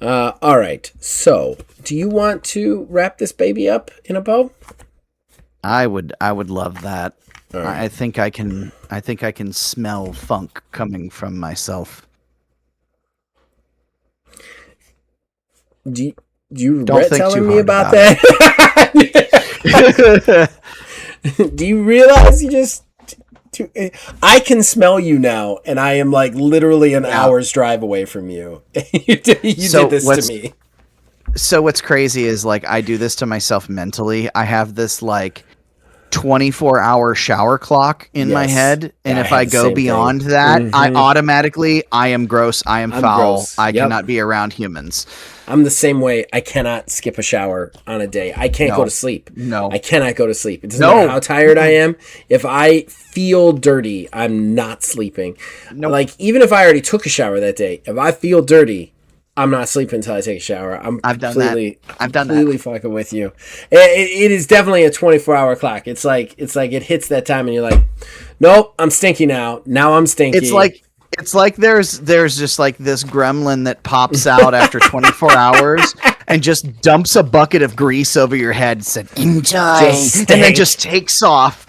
All right. So, do you want to wrap this baby up in a bow? I would love that. Right. I think I can smell funk coming from myself. Do you Don't regret think telling too me hard about about that? Do you realize you just... I can smell you now, and I am like literally an hour's drive away from you. You did this to me. So what's crazy is like I do this to myself mentally. I have this like 24-hour shower clock in my head, and if I go beyond that, I am gross, I am foul, gross. I cannot be around humans. I'm the same way. I cannot skip a shower on a day. I can't go to sleep. No. I cannot go to sleep. It doesn't matter how tired I am. If I feel dirty, I'm not sleeping. Like, even if I already took a shower that day, if I feel dirty, I'm not sleeping until I take a shower. I've done that. Fucking with you. It is definitely a 24-hour clock. It's like it hits that time and you're like, nope, I'm stinky now. Now I'm stinky. It's like there's just like this gremlin that pops out after 24 hours and just dumps a bucket of grease over your head and said, enjoy, and then just takes off.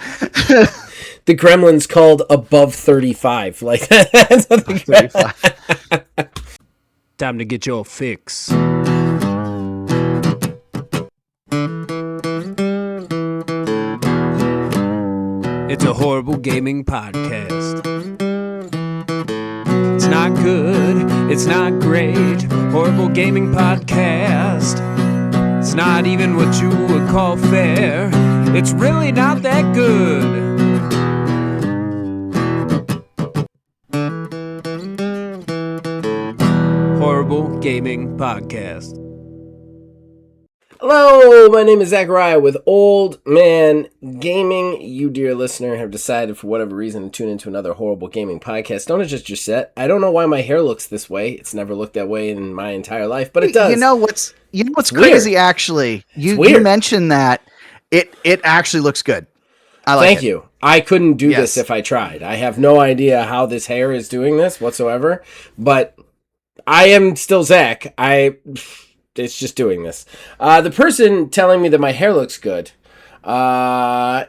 The gremlin's called Above 35. Like that's what 35. Time to get your fix. It's a horrible gaming podcast. It's not good, it's not great. Horrible gaming podcast. It's not even what you would call fair. It's really not that good. Horrible Gaming Podcast. Hello, my name is Zachariah with Old Man Gaming. You, dear listener, have decided for whatever reason to tune into another Horrible Gaming Podcast. Don't adjust your set. I don't know why my hair looks this way. It's never looked that way in my entire life, but it does. You know what's crazy, weird. Actually? You mentioned that. It actually looks good. I like it. Thank you. I couldn't do this if I tried. I have no idea how this hair is doing this whatsoever, but I am still Zach. It's just doing this. The person telling me that my hair looks good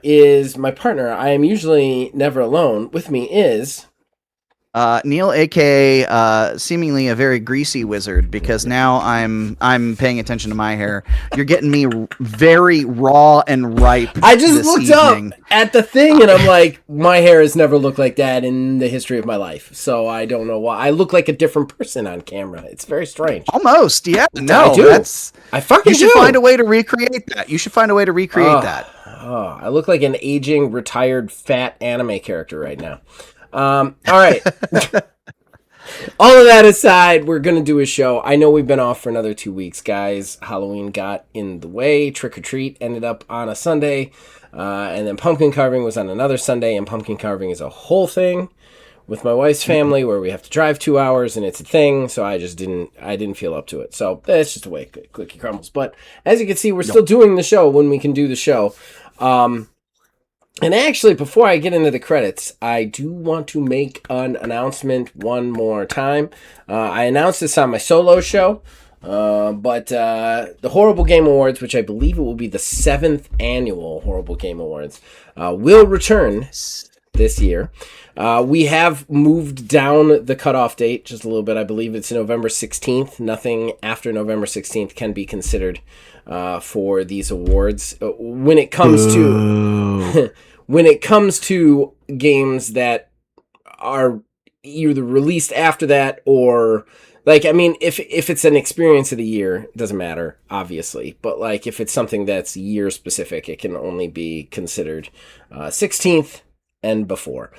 is my partner. I am usually never alone. With me is... Neil, aka seemingly a very greasy wizard, because now I'm paying attention to my hair. You're getting me very raw and ripe. I just looked up at the thing and I'm like, my hair has never looked like that in the history of my life. So I don't know why. I look like a different person on camera. It's very strange. Almost, yeah. No, I do. I fucking You should find a way to recreate that. You should find a way to recreate that. Oh, I look like an aging, retired, fat anime character right now. All right. All of that aside, we're going to do a show. I know we've been off for another 2 weeks, guys. Halloween got in the way. Trick or treat ended up on a Sunday. And then pumpkin carving was on another Sunday. And pumpkin carving is a whole thing with my wife's family where we have to drive 2 hours and it's a thing. So I didn't feel up to it. So that's just the way Cookie crumbles. But as you can see, we're still doing the show when we can do the show. And actually, before I get into the credits, I do want to make an announcement one more time. I announced this on my solo show, but the Horrible Game Awards, which I believe it will be the 7th annual Horrible Game Awards, will return this year. We have moved down the cutoff date just a little bit. I believe it's November 16th. Nothing after November 16th can be considered for these awards. When it comes to games that are either released after that or if it's an experience of the year, it doesn't matter, obviously. But if it's something that's year specific, it can only be considered 16th and before.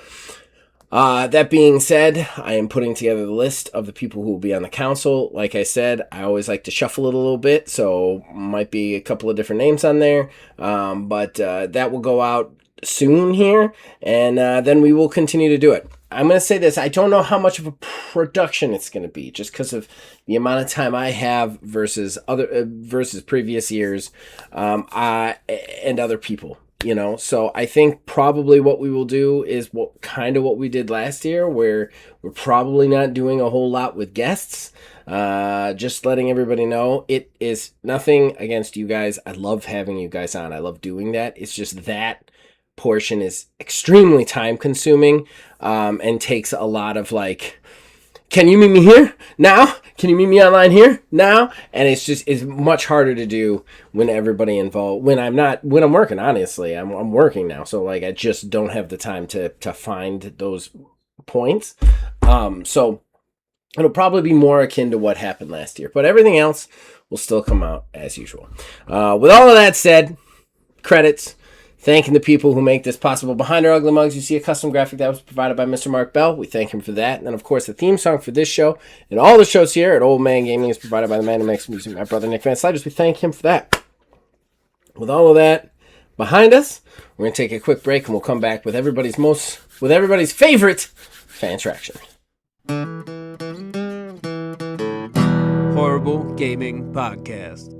That being said, I am putting together the list of the people who will be on the council. Like I said, I always like to shuffle it a little bit, so might be a couple of different names on there. But that will go out soon here, and then we will continue to do it. I'm going to say this. I don't know how much of a production it's going to be, just because of the amount of time I have versus previous years and other people. So I think probably what we will do is what we did last year, where we're probably not doing a whole lot with guests. Just letting everybody know, it is nothing against you guys. I love having you guys on. I love doing that. It's just that portion is extremely time consuming, and takes a lot of like, can you meet me here now? Can you meet me online here now? And it's much harder to do when everybody involved, when I'm working, honestly, I'm working now. So like, I just don't have the time to find those points. So it'll probably be more akin to what happened last year, but everything else will still come out as usual. With all of that said, credits. Thanking the people who make this possible. Behind our ugly mugs, you see a custom graphic that was provided by Mr. Mark Bell. We thank him for that. And then, of course, the theme song for this show and all the shows here at Old Man Gaming is provided by the man who makes music, my brother Nick Van Sliders. We thank him for that. With all of that behind us, we're going to take a quick break and we'll come back with everybody's favorite fan traction. Horrible Gaming Podcast.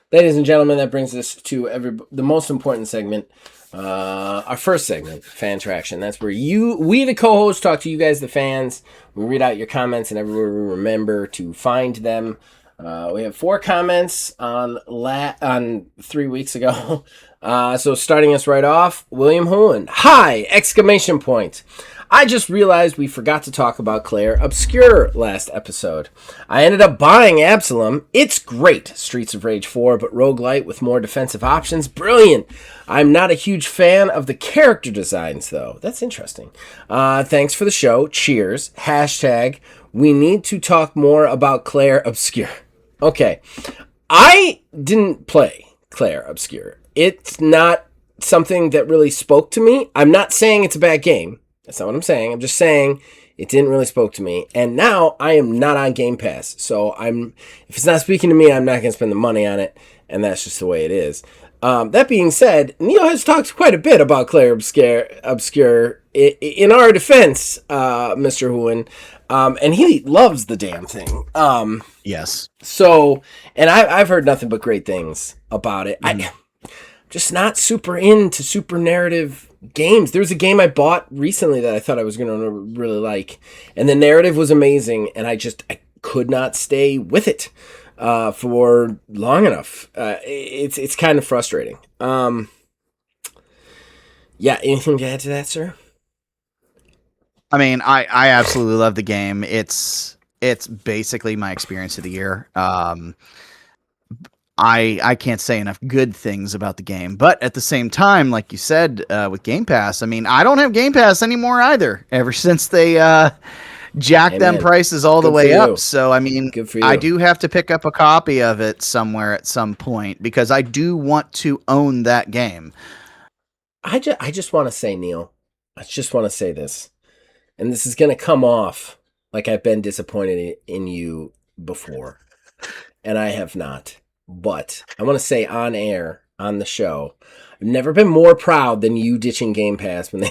Ladies and gentlemen, that brings us to the most important segment, our first segment, Fan Traction. That's where we, the co-hosts, talk to you guys, the fans. We read out your comments, and everywhere we remember to find them. We have 4 comments on 3 weeks ago. So starting us right off, William Hoolan. Hi! ! I just realized we forgot to talk about Claire Obscure last episode. I ended up buying Absalom. It's great. Streets of Rage 4, but roguelite with more defensive options. Brilliant. I'm not a huge fan of the character designs, though. That's interesting. Thanks for the show. Cheers. # we need to talk more about Claire Obscure. Okay. I didn't play Claire Obscure. It's not something that really spoke to me. I'm not saying it's a bad game. That's not what I'm saying. I'm just saying it didn't really spoke to me. And now I am not on Game Pass. So if it's not speaking to me, I'm not going to spend the money on it. And that's just the way it is. That being said, Neil has talked quite a bit about Claire Obscure. In our defense, Mr. Hoolan, and he loves the damn thing. Yes. So, and I've heard nothing but great things about it. I'm just not super into super narrative games. There was a game I bought recently that I thought I was going to really like, and the narrative was amazing, and I could not stay with it for long enough. It's kind of frustrating. Yeah, anything to add to that, sir? I mean, I absolutely love the game. It's basically my experience of the year. I can't say enough good things about the game, but at the same time, like you said, with Game Pass, I mean, I don't have Game Pass anymore either, ever since they jacked them prices all the way up. So, I mean, I do have to pick up a copy of it somewhere at some point because I do want to own that game. I just want to say, Neil, I just want to say this, and this is going to come off like I've been disappointed in you before, and I have not. But I want to say on air, on the show, I've never been more proud than you ditching Game Pass when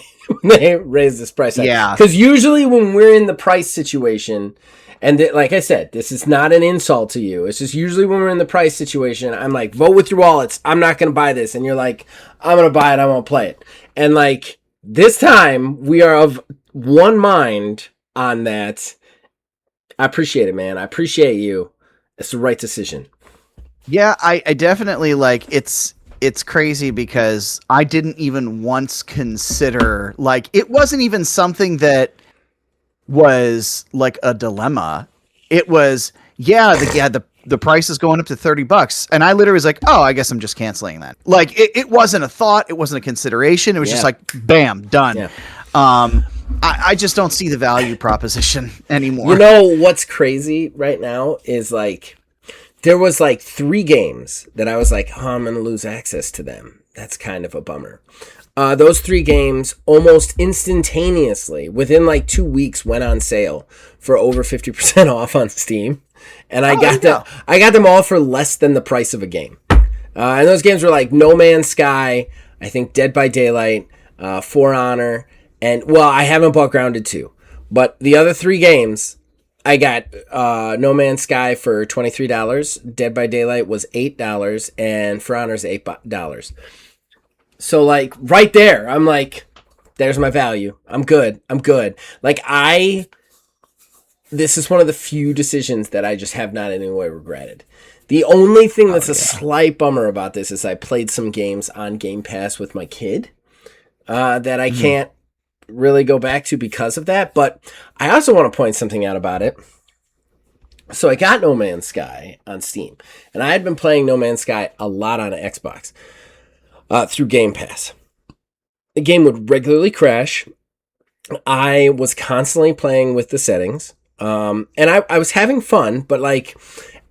they raised this price. Yeah. Because usually when we're in the price situation, and like I said, this is not an insult to you. It's just usually when we're in the price situation, I'm like, vote with your wallets. I'm not going to buy this. And you're like, I'm going to buy it. I won't play it. And like this time, we are of one mind on that. I appreciate it, man. I appreciate you. It's the right decision. Yeah, I definitely it's crazy because I didn't even once consider, it wasn't even something that was like a dilemma. It was, the price is going up to $30. And I literally was like, oh, I guess I'm just canceling that. It wasn't a thought. It wasn't a consideration. It was just like, bam, done. Yeah. I just don't see the value proposition anymore. You know what's crazy right now is there was 3 games that I was like, oh, I'm going to lose access to them. That's kind of a bummer. Those 3 games almost instantaneously, within 2 weeks, went on sale for over 50% off on Steam. And I got them all for less than the price of a game. And those games were No Man's Sky, I think Dead by Daylight, For Honor, and, well, I haven't bought Grounded 2. But the other 3 games, I got No Man's Sky for $23, Dead by Daylight was $8, and For Honor's $8. So like right there, I'm like, there's my value. I'm good. Like this is one of the few decisions that I just have not in any way regretted. The only thing that's a slight bummer about this is I played some games on Game Pass with my kid that I can't really go back to because of that. But I also want to point something out about it. So I got No Man's Sky on Steam, and I had been playing No Man's Sky a lot on Xbox through Game Pass. The game would regularly crash. I was constantly playing with the settings, and I was having fun, but like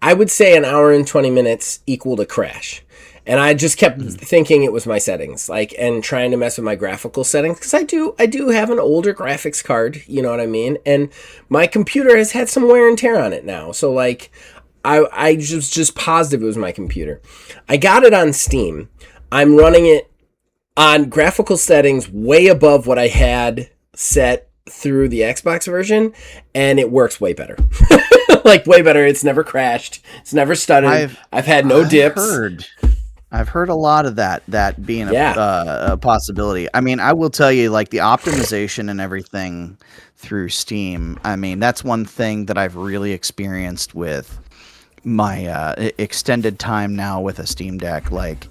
I would say an hour and 20 minutes equaled a crash. And I just kept thinking it was my settings, like, and trying to mess with my graphical settings, because I do have an older graphics card, you know what I mean? And my computer has had some wear and tear on it now. So like, I was just positive it was my computer. I got it on Steam. I'm running it on graphical settings way above what I had set through the Xbox version, and it works way better. Like way better. It's never crashed. It's never stuttered. I've had no dips. I've heard a lot of that being a possibility. I mean, I will tell you, like the optimization and everything through Steam. I mean, that's one thing that I've really experienced with my extended time now with a Steam Deck. Like,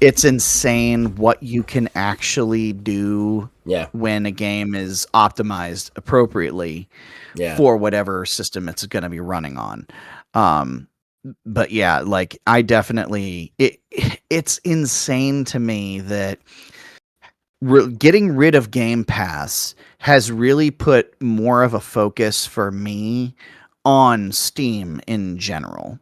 it's insane what you can actually do when a game is optimized appropriately for whatever system it's going to be running on. But yeah, like I definitely, it's insane to me that getting rid of Game Pass has really put more of a focus for me on Steam in general,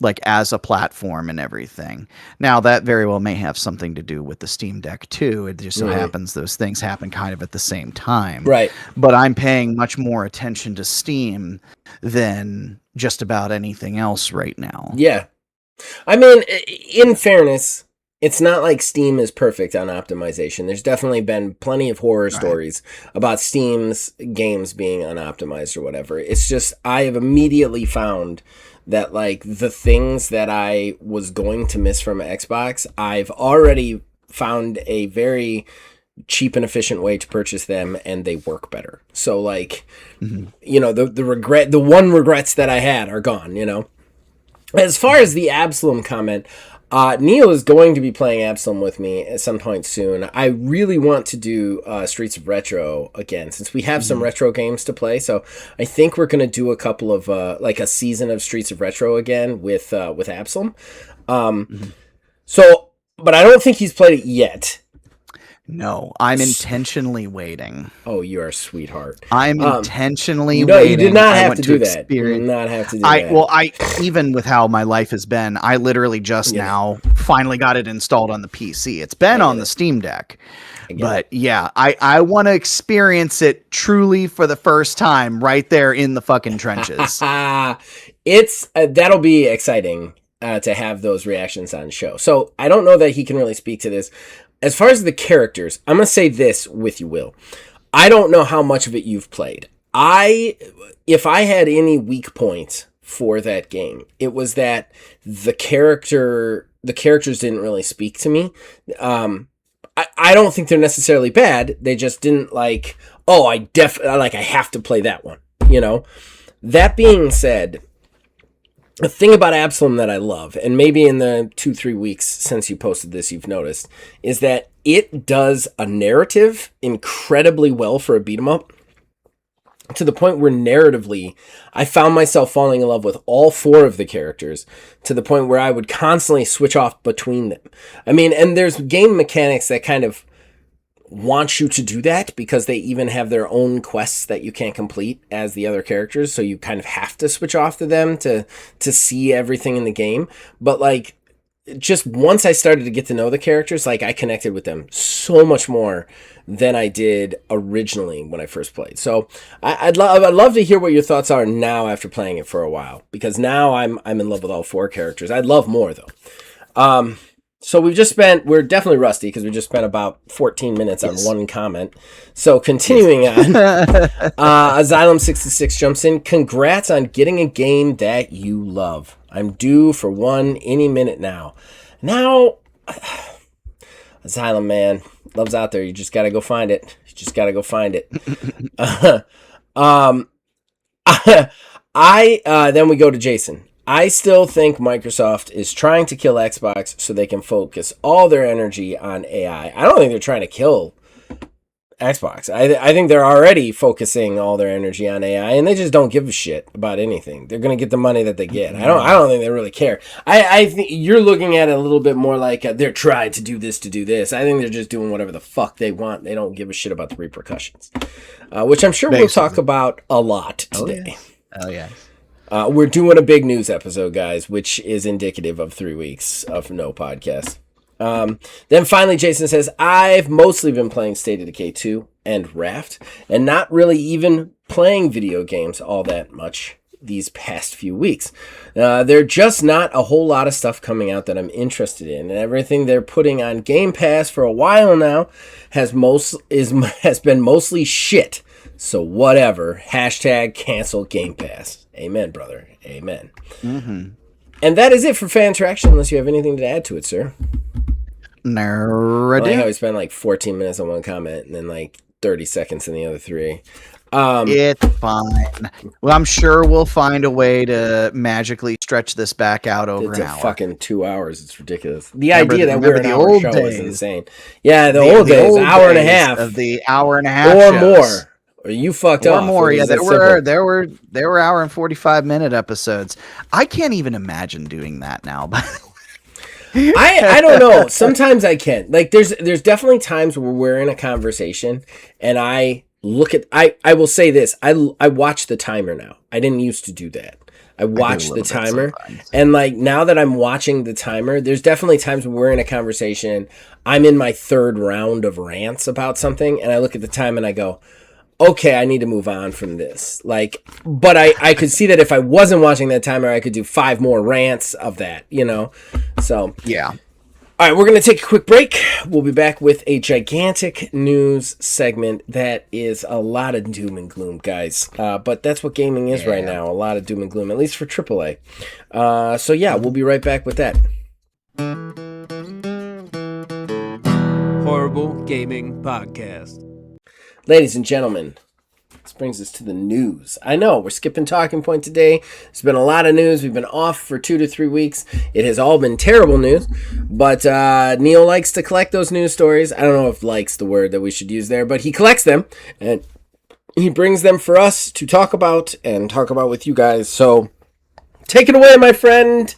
like as a platform and everything. Now that very well may have something to do with the Steam Deck too. It just so happens those things happen kind of at the same time. Right. But I'm paying much more attention to Steam than just about anything else right now. Yeah. I mean, in fairness, it's not like Steam is perfect on optimization. There's definitely been plenty of horror stories about Steam's games being unoptimized or whatever. It's just, I have immediately found that like the things that I was going to miss from Xbox, I've already found a very cheap and efficient way to purchase them, and they work better. So like, you know, the one regrets that I had are gone, you know. As far as the Absalom comment, Neil is going to be playing Absalom with me at some point soon. I really want to do Streets of Retro again, since we have some retro games to play. So I think we're going to do a couple of like a season of Streets of Retro again with Absalom. So, but I don't think he's played it yet. No, I'm intentionally waiting. Oh, you're a sweetheart. I'm intentionally waiting. You did not have to do that. You did not have to do that. Well, even with how my life has been, I literally just now finally got it installed on the PC. It's been on the Steam Deck. But yeah, I want to experience it truly for the first time right there in the fucking trenches. It's that'll be exciting to have those reactions on show. So I don't know that he can really speak to this. As far as the characters, I'm going to say this with you, Will. I don't know how much of it you've played. If I had any weak points for that game, it was that the characters didn't really speak to me. I don't think they're necessarily bad. They just didn't like, I have to play that one, you know? That being said, the thing about Absalom that I love, and maybe in the 2-3 weeks since you posted this you've noticed, is that it does a narrative incredibly well for a beat 'em up, to the point where narratively I found myself falling in love with all 4 of the characters, to the point where I would constantly switch off between them. I mean, and there's game mechanics that kind of want you to do that, because they even have their own quests that you can't complete as the other characters, so you kind of have to switch off to them to see everything in the game. But like, just once I started to get to know the characters, like I connected with them so much more than I did originally when I first played. So I'd love to hear what your thoughts are now after playing it for a while, because now I'm in love with all 4 characters. I'd love more though. So we're definitely rusty because we just spent about 14 minutes on one comment. So continuing on, Asylum66 jumps in. Congrats on getting a game that you love. I'm due for one any minute now. Now, Asylum, man. Love's out there. You just got to go find it. Then we go to Jason. I still think Microsoft is trying to kill Xbox so they can focus all their energy on AI. I don't think they're trying to kill Xbox. I think they're already focusing all their energy on AI, and they just don't give a shit about anything. They're going to get the money that they get. I don't think they really care. I think you're looking at it a little bit more like they're trying to do this to do this. I think they're just doing whatever the fuck they want. They don't give a shit about the repercussions, which I'm sure we'll talk about a lot today. Oh yeah. We're doing a big news episode, guys, which is indicative of 3 weeks of no podcast. Then finally, Jason says, I've mostly been playing State of Decay 2 and Raft, and not really even playing video games all that much these past few weeks. There just not a whole lot of stuff coming out that I'm interested in, and everything they're putting on Game Pass for a while now has been mostly shit. So whatever. # cancel Game Pass. Amen, brother. Amen. Mm-hmm. And that is it for fan interaction, unless you have anything to add to it, sir. No, I like how we spend like 14 minutes on one comment and then like 30 seconds in the other 3. It's fine. Well, I'm sure we'll find a way to magically stretch this back out over an hour. It's fucking 2 hours. It's ridiculous. The idea that we're an hour show is insane. Yeah, the old days, hour and a half of the hour and a half or shows. More. Or you fucked up. Or more. Yeah, there were hour and 45-minute episodes. I can't even imagine doing that now. I don't know. Sometimes I can. Like there's definitely times where we're in a conversation and I look at I will say this. I watch the timer now. I didn't used to do that. I watch the timer and like now that I'm watching the timer, there's definitely times when we're in a conversation, I'm in my 3rd round of rants about something and I look at the time and I go, okay, I need to move on from this. Like, but I could see that if I wasn't watching that timer, I could do 5 more rants of that, you know? So, yeah. All right, we're going to take a quick break. We'll be back with a gigantic news segment that is a lot of doom and gloom, guys. But that's what gaming is right now, a lot of doom and gloom, at least for AAA. So, yeah, we'll be right back with that. Horrible Gaming Podcast. Ladies and gentlemen, this brings us to the news. I know, we're skipping talking point today. There's been a lot of news. We've been off for 2 to 3 weeks. It has all been terrible news, but Neil likes to collect those news stories. I don't know if "likes" the word that we should use there, but he collects them, and he brings them for us to talk about with you guys. So, take it away, my friend.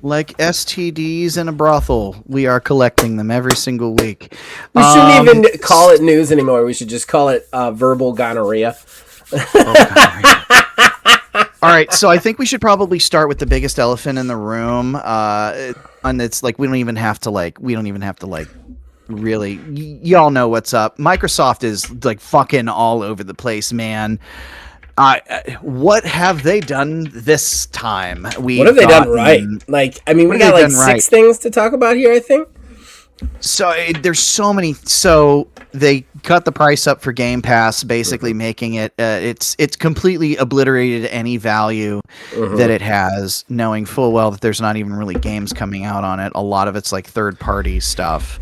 Like STDs in a brothel, we are collecting them every single week. We shouldn't even call it news anymore. We should just call it verbal gonorrhea. All right, so I think we should probably start with the biggest elephant in the room. And it's like we don't even have to really. Y'all know what's up. Microsoft is like fucking all over the place, man. What have they done this time? What have they done right? Like, I mean, we got like 6 things to talk about here, I think. So there's so many. So they cut the price up for Game Pass, basically making it it's completely obliterated any value that it has, knowing full well that there's not even really games coming out on it. A lot of it's like third-party stuff.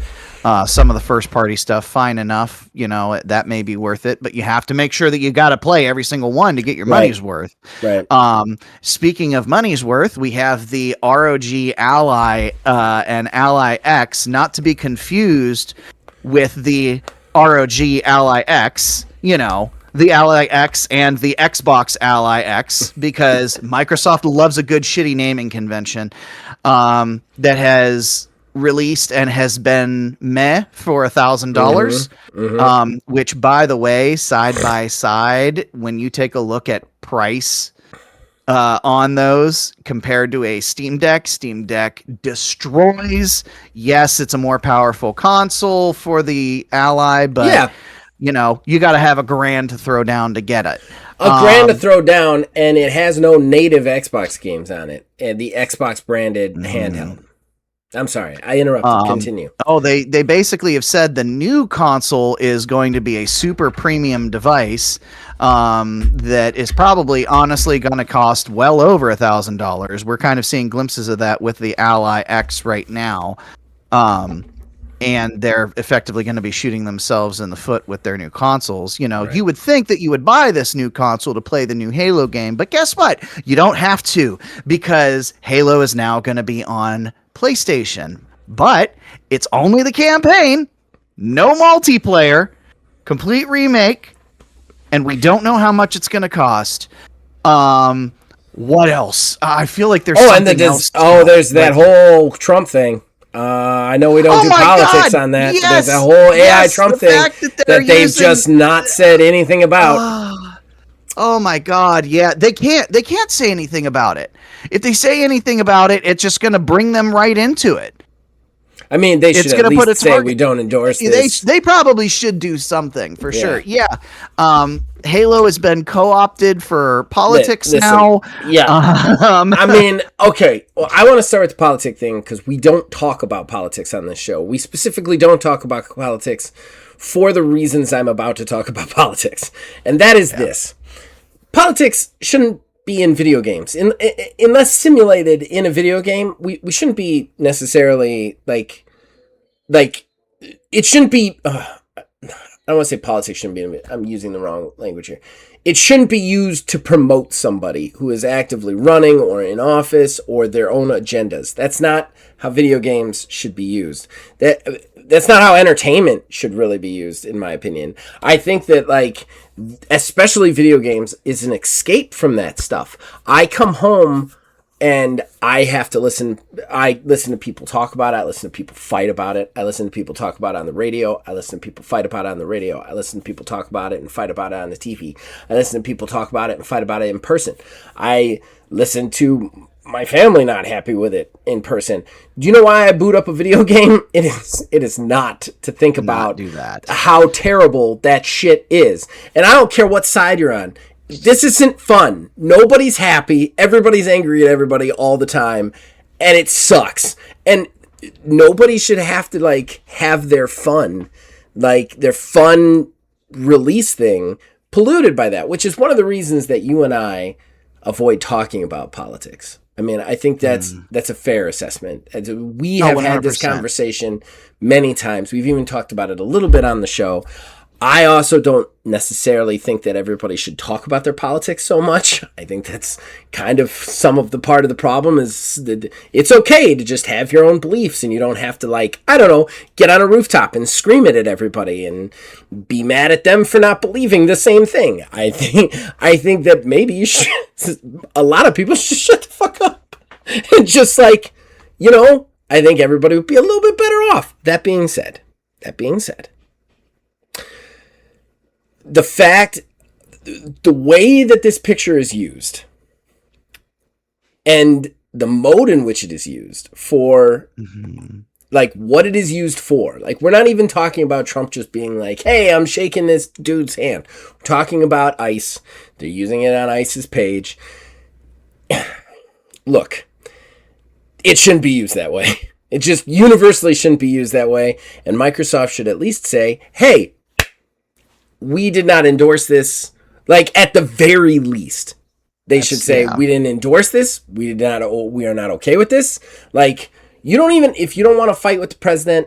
Some of the first-party stuff, fine enough, you know, that may be worth it, but you have to make sure that you got to play every single one to get your money's worth. Right. Speaking of money's worth, we have the ROG Ally and Ally X, not to be confused with the ROG Ally X, you know, the Ally X and the Xbox Ally X, because Microsoft loves a good shitty naming convention that has released and has been meh for $1,000, which, by the way, side by side, when you take a look at price on those compared to a Steam Deck destroys. Yes, it's a more powerful console for the Ally, but you know, you got to have $1,000 to throw down to get it. $1,000 to throw down, and it has no native Xbox games on it, and the Xbox branded handheld. I'm sorry, I interrupted. Continue. Oh, they basically have said the new console is going to be a super premium device that is probably honestly going to cost well over $1,000. We're kind of seeing glimpses of that with the Ally X right now. and they're effectively going to be shooting themselves in the foot with their new consoles. Right. You would think that you would buy this new console to play the new Halo game, but guess what? You don't have to, because Halo is now going to be on PlayStation. But it's only the campaign, no multiplayer, complete remake, and we don't know how much it's going to cost. What else? I feel like there's something else. There's that whole Trump thing. I know we don't do politics on that. Yes, there's a whole AI Trump thing that they've just not said anything about. Oh my God! Yeah, they can't say anything about it. If they say anything about it, it's just going to bring them right into it. I mean, they should at least say we don't endorse this. They probably should do something for sure. Yeah. Halo has been co-opted for politics now. Yeah. I mean, okay. Well, I want to start with the politic thing because we don't talk about politics on this show. We specifically don't talk about politics for the reasons I'm about to talk about politics. And that is this. Politics shouldn't be in video games. Unless simulated in a video game, we shouldn't be necessarily like it shouldn't be I don't want to say politics shouldn't be I'm using the wrong language here. It shouldn't be used to promote somebody who is actively running or in office or their own agendas. That's not how video games should be used. That's not how entertainment should really be used, in my opinion. I think that, especially video games, is an escape from that stuff. I come home and I have to listen. I listen to people talk about it. I listen to people fight about it. I listen to people talk about it on the radio. I listen to people fight about it on the radio. I listen to people talk about it and fight about it on the TV. I listen to people talk about it and fight about it in person. I listen to my family not happy with it in person. Do you know why I boot up a video game? It is not to think about how terrible that shit is. And I don't care what side you're on. This isn't fun. Nobody's happy. Everybody's angry at everybody all the time. And it sucks. And nobody should have to have their fun release thing polluted by that, which is one of the reasons that you and I avoid talking about politics. I mean, I think that's a fair assessment. We have had this conversation many times. We've even talked about it a little bit on the show. I also don't necessarily think that everybody should talk about their politics so much. I think that's kind of some of the part of the problem is that it's okay to just have your own beliefs and you don't have to get on a rooftop and scream it at everybody and be mad at them for not believing the same thing. I think that maybe a lot of people should shut the fuck up and just I think everybody would be a little bit better off. That being said, the way that this picture is used and the mode in which it is used for what it is used for. We're not even talking about Trump just being hey, I'm shaking this dude's hand. We're talking about ICE. They're using it on ICE's page. Look, it shouldn't be used that way. It just universally shouldn't be used that way. And Microsoft should at least say, hey, we did not endorse this. At the very least, they should say we didn't endorse this. We are not okay with this. You don't even, if you don't want to fight with the president,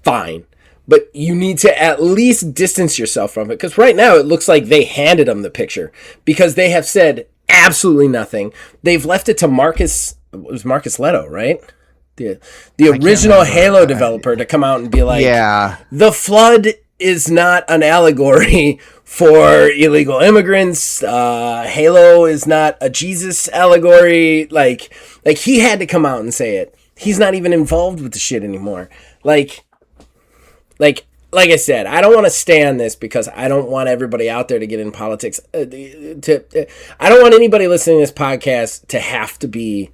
fine. But you need to at least distance yourself from it. Because right now it looks like they handed him the picture. Because they have said absolutely nothing. They've left it to Marcus Leto, right? The original Halo developer to come out and be the flood is not an allegory for illegal immigrants. Halo is not a Jesus allegory. He had to come out and say it. He's not even involved with the shit anymore. Like I said, I don't want to stay on this because I don't want everybody out there to get in politics. I don't want anybody listening to this podcast to have to be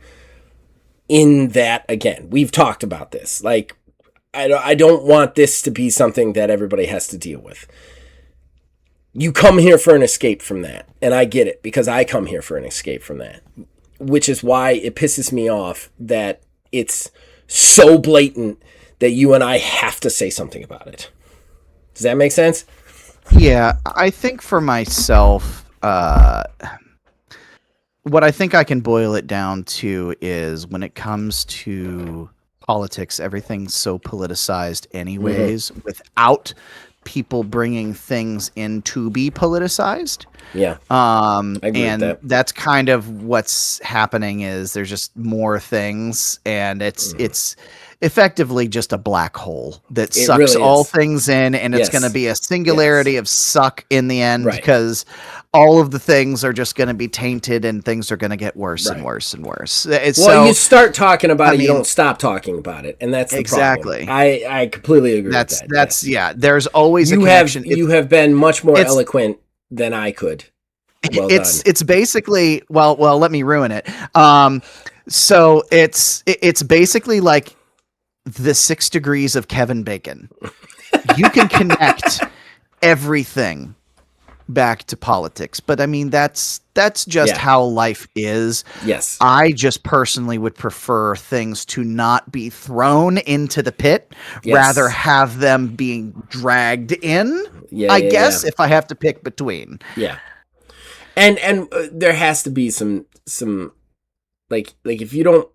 in that again. We've talked about this. I don't want this to be something that everybody has to deal with. You come here for an escape from that. And I get it because I come here for an escape from that. Which is why it pisses me off that it's so blatant that you and I have to say something about it. Does that make sense? Yeah, I think for myself, what I think I can boil it down to is when it comes to politics, everything's so politicized anyways, without people bringing things in to be politicized. Yeah. I agree And with that. that's kind of what's happening is there's just more things, and it's effectively just a black hole that sucks really all is. things in, and it's Yes. going to be a singularity of suck in the end, Right. because all of the things are just going to be tainted and things are going to get worse and Right. worse and worse. Well, you start talking about it, you mean, don't stop talking about it, and that's the exactly. problem. I completely agree with that. That's yeah. There's always a connection. You have been much more eloquent than I could. Well done. It's basically well let me ruin it. So it's basically like the 6 degrees of Kevin Bacon. You can connect everything back to politics, but I mean that's just how life is. Yes. I just personally would prefer things to not be thrown into the pit, rather have them being dragged in. I guess if I have to pick between. Yeah. And there has to be some like if you don't,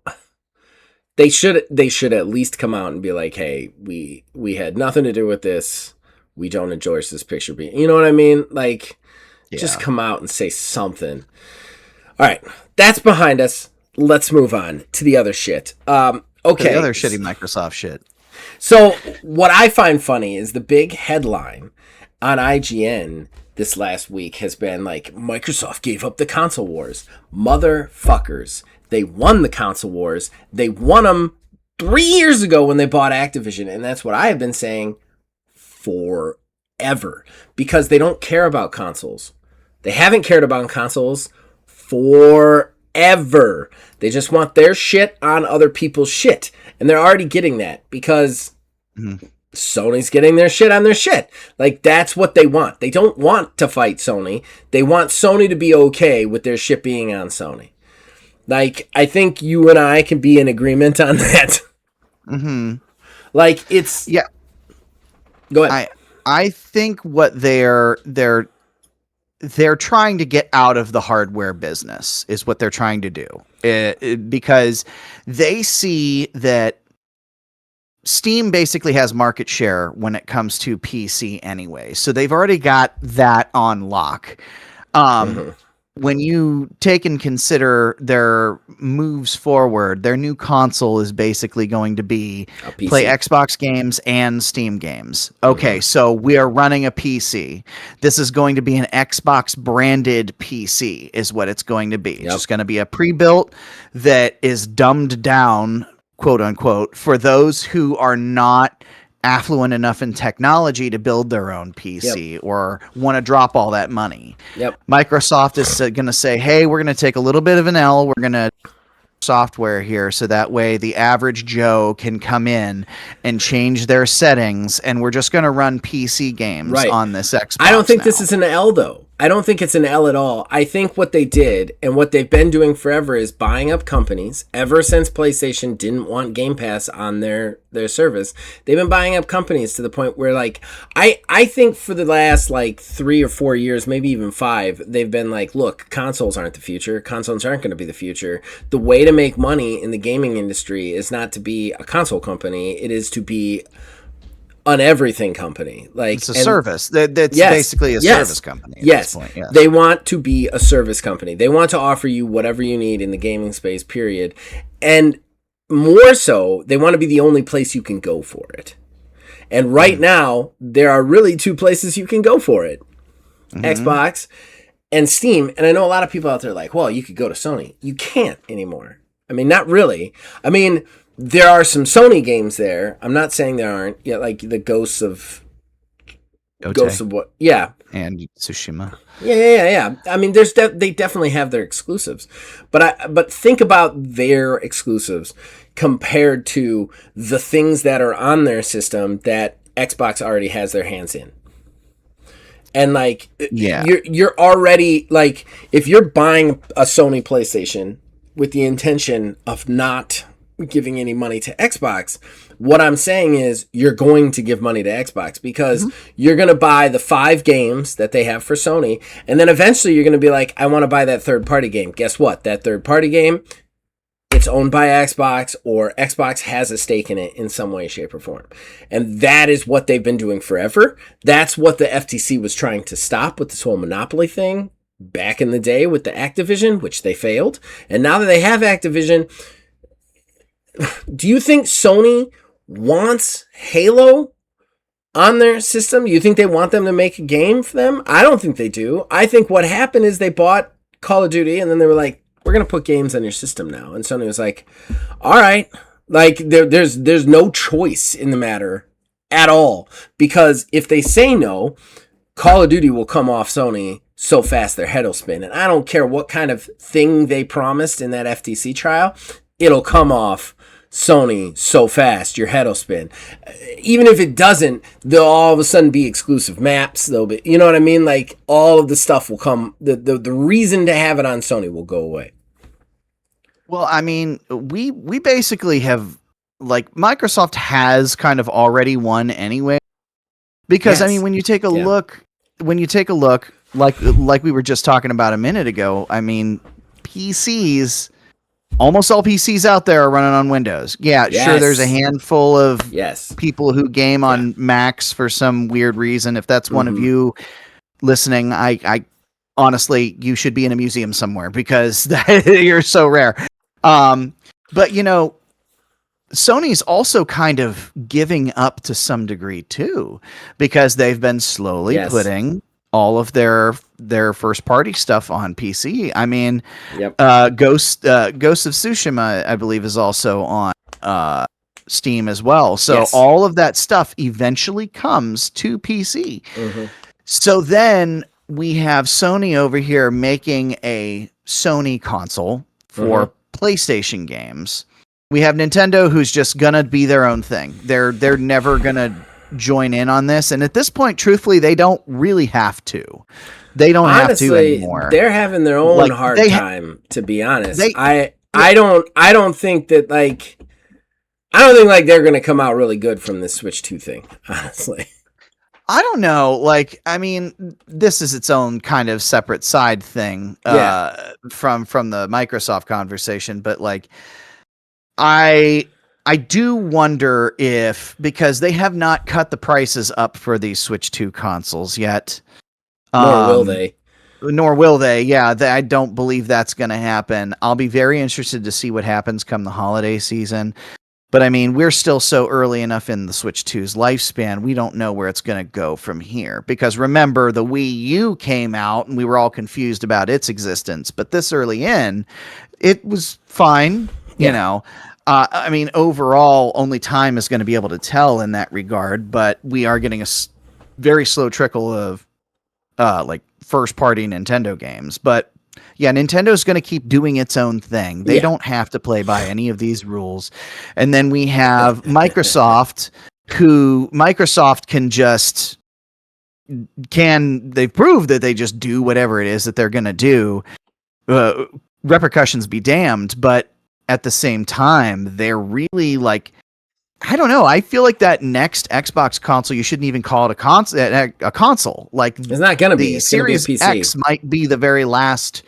they should at least come out and be like, hey, we had nothing to do with this. We don't endorse this picture being, you know what I mean? Like, just come out and say something. All right, that's behind us. Let's move on to the other shit. Okay, the other shitty Microsoft shit. So what I find funny is the big headline on IGN this last week has been like, Microsoft gave up the console wars. Motherfuckers. They won the console wars. They won them 3 years ago when they bought Activision. And that's what I have been saying forever. Because they don't care about consoles. They haven't cared about consoles forever. They just want their shit on other people's shit. And they're already getting that because Sony's getting their shit on their shit. Like, that's what they want. They don't want to fight Sony. They want Sony to be okay with their shit being on Sony. Like, I think you and I can be in agreement on that. Like, it's... Yeah. Go ahead. I think what they're trying to get out of the hardware business is what they're trying to do. Because they see that Steam basically has market share when it comes to PC anyway. So they've already got that on lock. When you take and consider their moves forward, their new console is basically going to be play Xbox games and Steam games. Okay, so we are running a PC. This is going to be an Xbox branded PC is what it's going to be. It's just going to be a pre-built that is dumbed down, quote unquote, for those who are not affluent enough in technology to build their own PC or want to drop all that money. Microsoft is going to say, hey, we're going to take a little bit of an L. We're going to software here so that way the average Joe can come in and change their settings, and we're just going to run PC games on this Xbox. I don't think this is an L, though. I don't think it's an L at all. I think what they did and what they've been doing forever is buying up companies. Ever since PlayStation didn't want Game Pass on their service, they've been buying up companies to the point where, like, I think for the last, like, 3 or 4 years, maybe even 5, they've been like, look, consoles aren't the future. Consoles aren't going to be the future. The way to make money in the gaming industry is not to be a console company. It is to be an everything company. Like, it's a service. That's basically a service company at this point. Yes. They want to be a service company. They want to offer you whatever you need in the gaming space, period. And more so, they want to be the only place you can go for it. And right now, there are really 2 places you can go for it. Xbox and Steam. And I know a lot of people out there are like, well, you could go to Sony. You can't anymore. I mean, not really. I mean, there are some Sony games there. I'm not saying there aren't. Yeah, like the Ghosts of what? Yeah, and Tsushima. Yeah. I mean, they definitely have their exclusives, but think about their exclusives compared to the things that are on their system that Xbox already has their hands in. And like, you're already like, if you're buying a Sony PlayStation with the intention of not giving any money to Xbox, what I'm saying is you're going to give money to Xbox because you're going to buy the 5 games that they have for Sony, and then eventually you're going to be like, I want to buy that third-party game. Guess what? That third-party game, it's owned by Xbox or Xbox has a stake in it in some way, shape, or form. And that is what they've been doing forever. That's what the FTC was trying to stop with this whole monopoly thing back in the day with the Activision, which they failed. And now that they have Activision, do you think Sony wants Halo on their system? You think they want them to make a game for them? I don't think they do. I think what happened is they bought Call of Duty and then they were like, we're going to put games on your system now. And Sony was like, all right. Like there's no choice in the matter at all, because if they say no, Call of Duty will come off Sony so fast their head will spin. And I don't care what kind of thing they promised in that FTC trial, it'll come off Sony so fast your head will spin. Even if it doesn't, they'll all of a sudden be exclusive maps. They'll be, you know what I mean? Like all of the stuff will come. The reason to have it on Sony will go away. Well, I mean, we basically have, like, Microsoft has kind of already won anyway, because yes. I mean, when you take a look, like we were just talking about a minute ago, I mean, PCs. Almost all PCs out there are running on Windows. Yeah, yes. Sure, there's a handful of people who game on Macs for some weird reason. If that's one of you listening, I honestly, you should be in a museum somewhere because you're so rare. But, you know, Sony's also kind of giving up to some degree, too, because they've been slowly putting all of their first party stuff on PC. I mean, Ghost of Tsushima, I believe, is also on Steam as well. So all of that stuff eventually comes to PC. So then we have Sony over here making a Sony console for PlayStation games. We have Nintendo, who's just gonna be their own thing. They're never gonna join in on this, and at this point, truthfully, they don't really have to. They don't honestly have to anymore. They're having their own hard time, to be honest. I don't think that I don't think they're going to come out really good from this Switch 2 thing, honestly. I don't know. Like, I mean, this is its own kind of separate side thing from the Microsoft conversation, but like I do wonder if, because they have not cut the prices up for these Switch 2 consoles yet. Nor will they. Nor will they. Yeah, I don't believe that's going to happen. I'll be very interested to see what happens come the holiday season. But I mean, we're still so early enough in the Switch 2's lifespan, we don't know where it's going to go from here. Because remember, the Wii U came out and we were all confused about its existence. But this early in, it was fine, you know. I mean, overall, only time is going to be able to tell in that regard, but we are getting a very slow trickle of like first-party Nintendo games. But yeah, Nintendo's going to keep doing its own thing. They don't have to play by any of these rules. And then we have Microsoft, who Microsoft they've proved that they just do whatever it is that they're going to do. Repercussions be damned, but at the same time, they're really like, I don't know. I feel like that next Xbox console, you shouldn't even call it a console. Like, it's not going to be. It's Series gonna be a PC. X might be the very last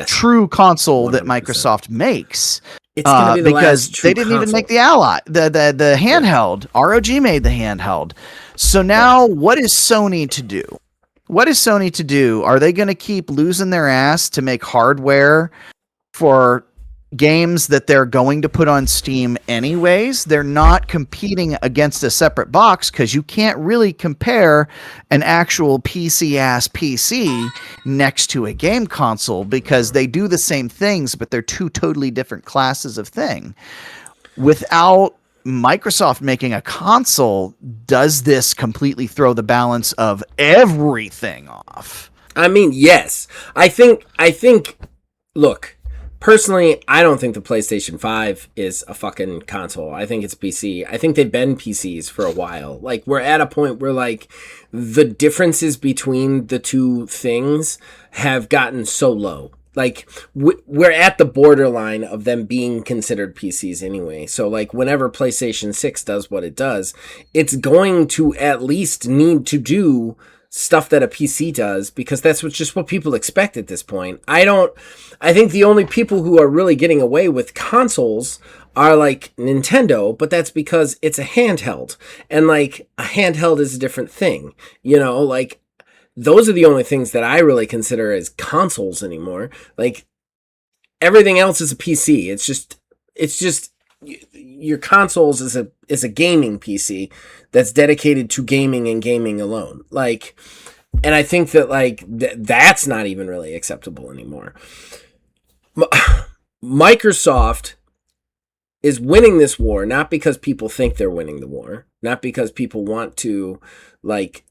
true console 100%. That Microsoft makes. It's going to be the because last true they didn't console. even make the Ally, the handheld. ROG made the handheld. So now, what is Sony to do? What is Sony to do? Are they going to keep losing their ass to make hardware for games that they're going to put on Steam anyways? They're not competing against a separate box because you can't really compare an actual PC-ass PC next to a game console because they do the same things, but they're two totally different classes of thing. Without Microsoft making a console, does this completely throw the balance of everything off? I mean, yes. I think, look, personally, I don't think the PlayStation 5 is a fucking console. I think it's PC. I think they've been PCs for a while. Like, we're at a point where, like, the differences between the two things have gotten so low. Like, we're at the borderline of them being considered PCs anyway. So, like, whenever PlayStation 6 does what it does, it's going to at least need to do stuff that a PC does because that's just what people expect at this point. I think the only people who are really getting away with consoles are like Nintendo, but that's because it's a handheld. And like a handheld is a different thing. You know, like those are the only things that I really consider as consoles anymore. Like everything else is a PC. It's just your consoles is a gaming PC that's dedicated to gaming and gaming alone. Like, and I think that like that's not even really acceptable anymore. Microsoft is winning this war not because people think they're winning the war, not because people want to like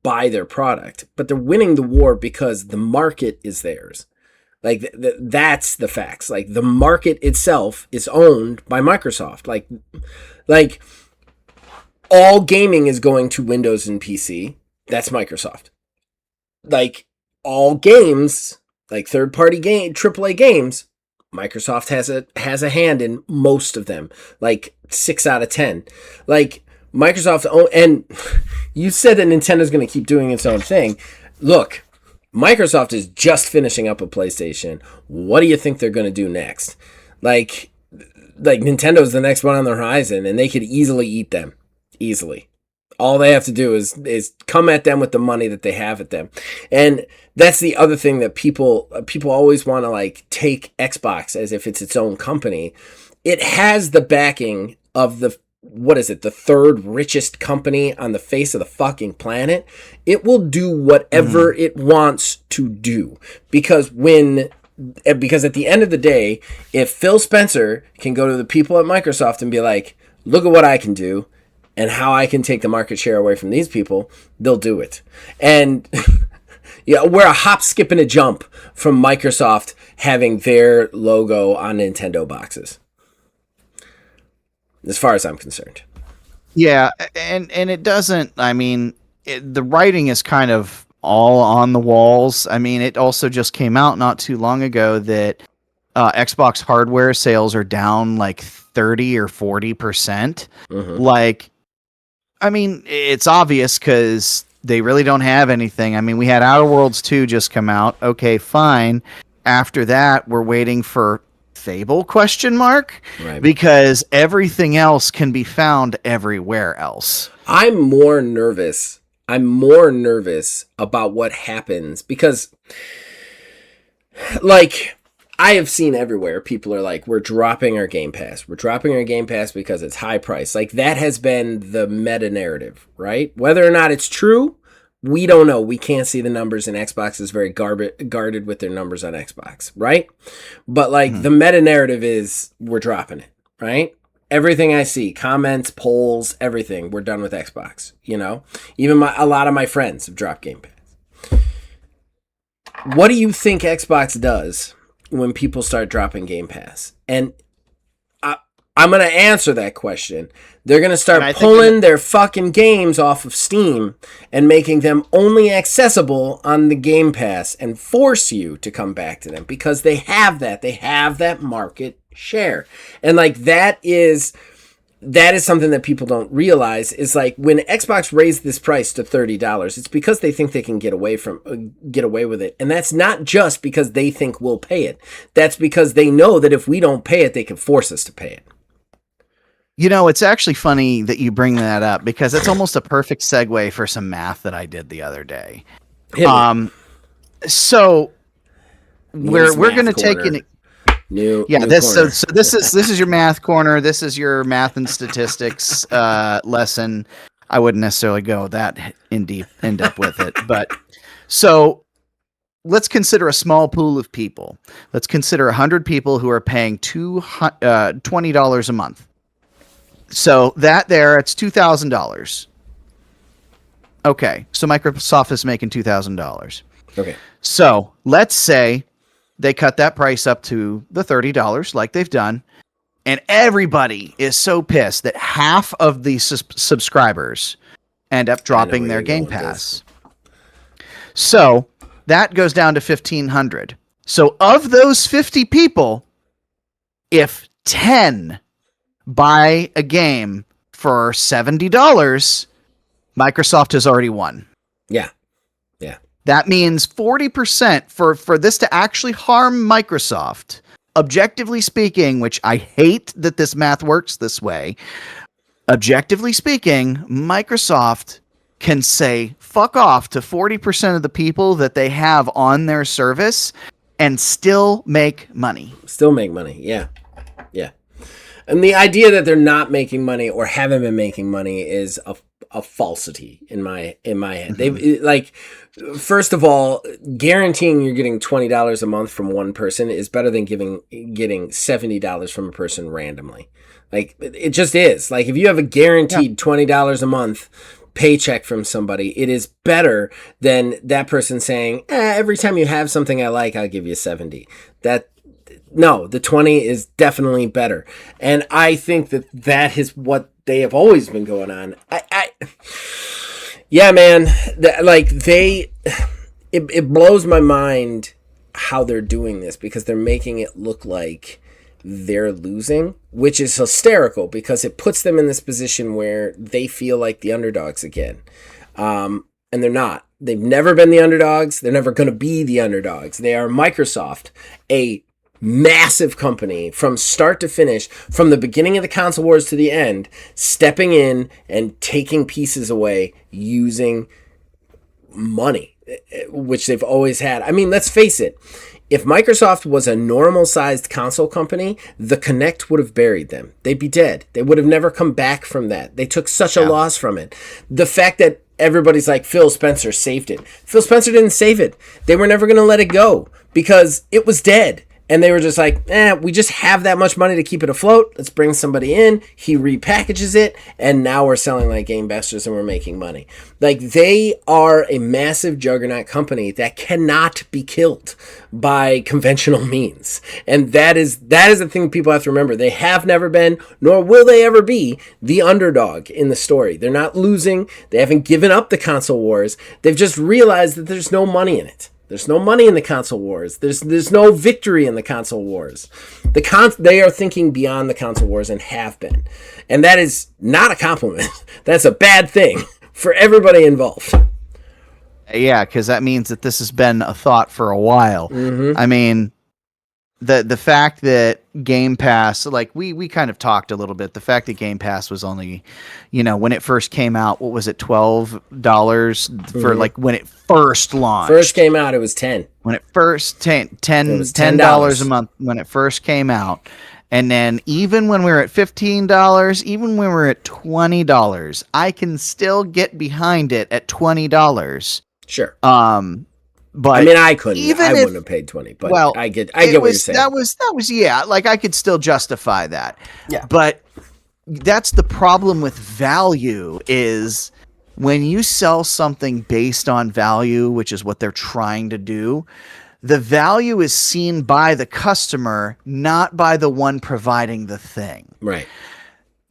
buy their product, but they're winning the war because the market is theirs. Like that's the facts. Like the market itself is owned by Microsoft. Like all gaming is going to Windows and PC. That's Microsoft. Like all games, like third-party game, AAA games, Microsoft has a hand in most of them. Like 6 out of 10. Like Microsoft and you said that Nintendo's going to keep doing its own thing. Look, Microsoft is just finishing up a PlayStation. What do you think they're going to do next? Like Nintendo's the next one on the horizon, and they could easily eat them. Easily. All they have to do is come at them with the money that they have at them. And that's the other thing that people always want to like take Xbox as if it's its own company. It has the backing of the third richest company on the face of the fucking planet. It will do whatever it wants to do. Because at the end of the day, if Phil Spencer can go to the people at Microsoft and be like, look at what I can do and how I can take the market share away from these people, they'll do it. And yeah, we're a hop, skip, and a jump from Microsoft having their logo on Nintendo boxes. As far as I'm concerned. Yeah, and it doesn't, I mean, the writing is kind of all on the walls. I mean, it also just came out not too long ago that Xbox hardware sales are down like 30 or 40%. Like, I mean, it's obvious because they really don't have anything. I mean, we had Outer Worlds 2 just come out. Okay, fine. After that, we're waiting for Fable ? Right. Because everything else can be found everywhere else. I'm more nervous about what happens because like I have seen everywhere people are like, we're dropping our Game Pass because it's high price. Like that has been the meta narrative, right? Whether or not it's true, we don't know. We can't see the numbers, and Xbox is very guarded with their numbers on Xbox, right? But like the meta narrative is we're dropping it, right? Everything I see, comments, polls, everything, we're done with Xbox. You know, even a lot of my friends have dropped Game Pass. What do you think Xbox does when people start dropping Game Pass? And I'm going to answer that question. They're going to start pulling their fucking games off of Steam and making them only accessible on the Game Pass and force you to come back to them because they have that. They have that market share. And like that is something that people don't realize is like when Xbox raised this price to $30, it's because they think they can get away with it. And that's not just because they think we'll pay it. That's because they know that if we don't pay it, they can force us to pay it. You know, it's actually funny that you bring that up because it's almost a perfect segue for some math that I did the other day. So we're going to take an New this corner. so this is your math corner. This is your math and statistics lesson. I wouldn't necessarily go that in depth with it, but so let's consider a small pool of people. Let's consider 100 people who are paying $20 a month. So it's $2,000. Okay, so Microsoft is making $2,000. Okay. So let's say they cut that price up to the $30 like they've done, and everybody is so pissed that half of the subscribers end up dropping their Game Pass. So that goes down to 1,500. So of those 50 people, if 10 buy a game for $70, Microsoft has already won. Yeah. That means 40% for this to actually harm Microsoft. Objectively speaking, which I hate that this math works this way. Objectively speaking, Microsoft can say fuck off to 40% of the people that they have on their service and still make money. Still make money, yeah. Yeah. And the idea that they're not making money or haven't been making money is a falsity in my head. They've like, first of all, guaranteeing you're getting $20 a month from one person is better than getting $70 from a person randomly. Like, it just is. Like, if you have a guaranteed $20 a month paycheck from somebody, it is better than that person saying, every time you have something I like, I'll give you 70. No, the 20 is definitely better. And I think that is what they have always been going on. Yeah, man, it blows my mind how they're doing this, because they're making it look like they're losing, which is hysterical because it puts them in this position where they feel like the underdogs again. And they're not. They've never been the underdogs. They're never going to be the underdogs. They are Microsoft, a massive company from start to finish, from the beginning of the console wars to the end, stepping in and taking pieces away using money, which they've always had. I mean, let's face it. If Microsoft was a normal-sized console company, the Kinect would have buried them. They'd be dead. They would have never come back from that. They took such a loss from it. The fact that everybody's like, Phil Spencer saved it. Phil Spencer didn't save it. They were never going to let it go because it was dead. And they were just like, we just have that much money to keep it afloat. Let's bring somebody in. He repackages it. And now we're selling like gangbusters and we're making money. Like, they are a massive juggernaut company that cannot be killed by conventional means. And that is the thing people have to remember. They have never been, nor will they ever be, the underdog in the story. They're not losing. They haven't given up the console wars. They've just realized that there's no money in it. There's no money in the console wars. There's no victory in the console wars. They are thinking beyond the console wars and have been. And that is not a compliment. That's a bad thing for everybody involved. Yeah, because that means that this has been a thought for a while. Mm-hmm. I mean, the fact that Game Pass, like we kind of talked a little bit, the fact that Game Pass was only, when it first came out, what was it, $12 for like when it first launched? First came out, it was 10. When it first $10 a month when it first came out. And then even when we were at $15, even when we were at $20, I can still get behind it at $20. Sure. But I mean, I couldn't. I wouldn't have paid 20. But well, I get what you're saying. That was yeah. Like, I could still justify that. Yeah. But that's the problem with value, is when you sell something based on value, which is what they're trying to do, the value is seen by the customer, not by the one providing the thing. Right.